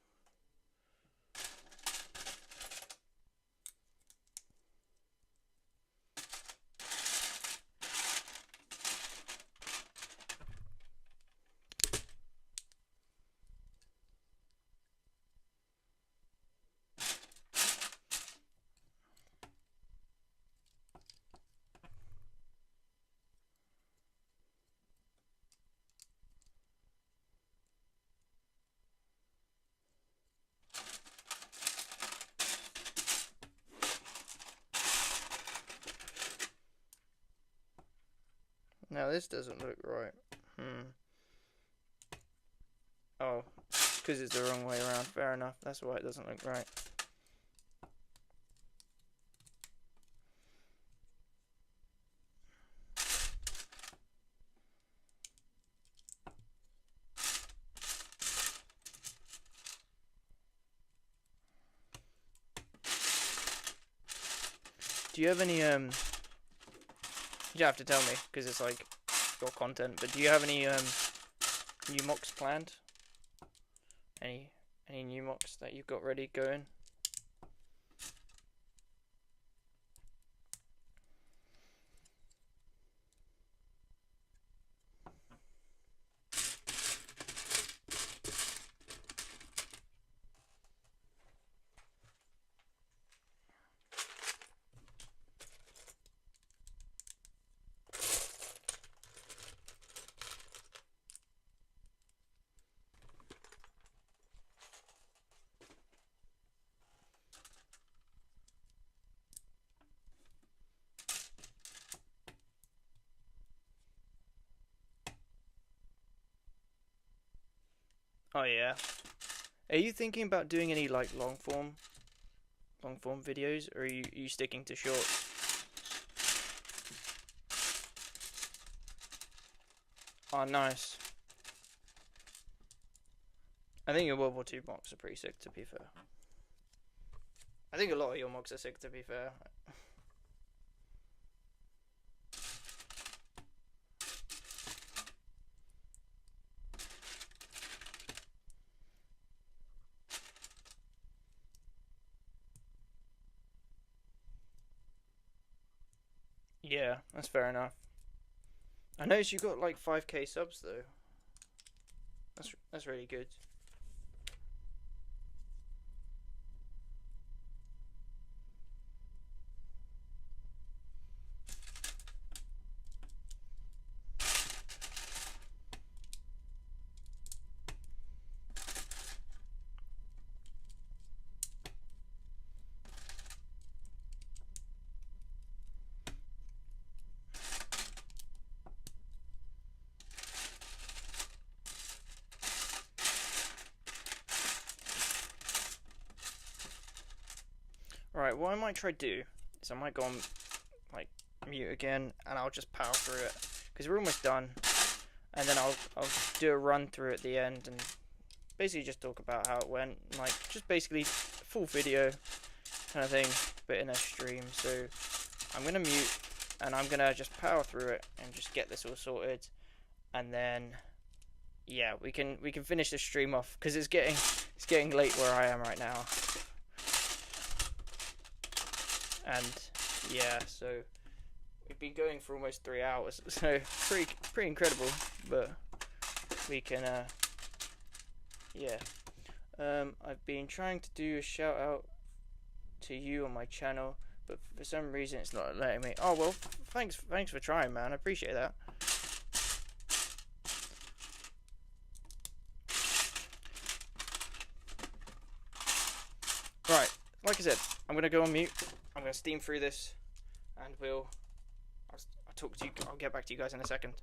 Now this doesn't look right. Oh, because it's the wrong way around. Fair enough. That's why it doesn't look right. Do you have any you don't have to tell me, because it's like your content, but do you have any new mocks planned? Any new mocks that you've got ready going? Oh yeah. Are you thinking about doing any like long form videos, or are you sticking to shorts? Oh, nice. I think your World War II mocks are pretty sick, to be fair. I think a lot of your mocks are sick, to be fair. Yeah, that's fair enough. I noticed you got like 5k subs though. That's really good. Right, what I might try to do is I might go on like mute again, and I'll just power through it because we're almost done, and then I'll do a run through at the end and basically just talk about how it went, like just basically full video kind of thing, but in a stream. So I'm gonna mute and I'm gonna just power through it and just get this all sorted, and then yeah, we can finish the stream off because it's getting late where I am right now. And yeah, so we've been going for almost 3 hours, so pretty incredible. But we can yeah. I've been trying to do a shout out to you on my channel, but for some reason it's not letting me. Oh well, thanks for trying, man. I appreciate that. Right, like I said, I'm gonna go on mute. I'm gonna steam through this, and I'll talk to you. I'll get back to you guys in a second.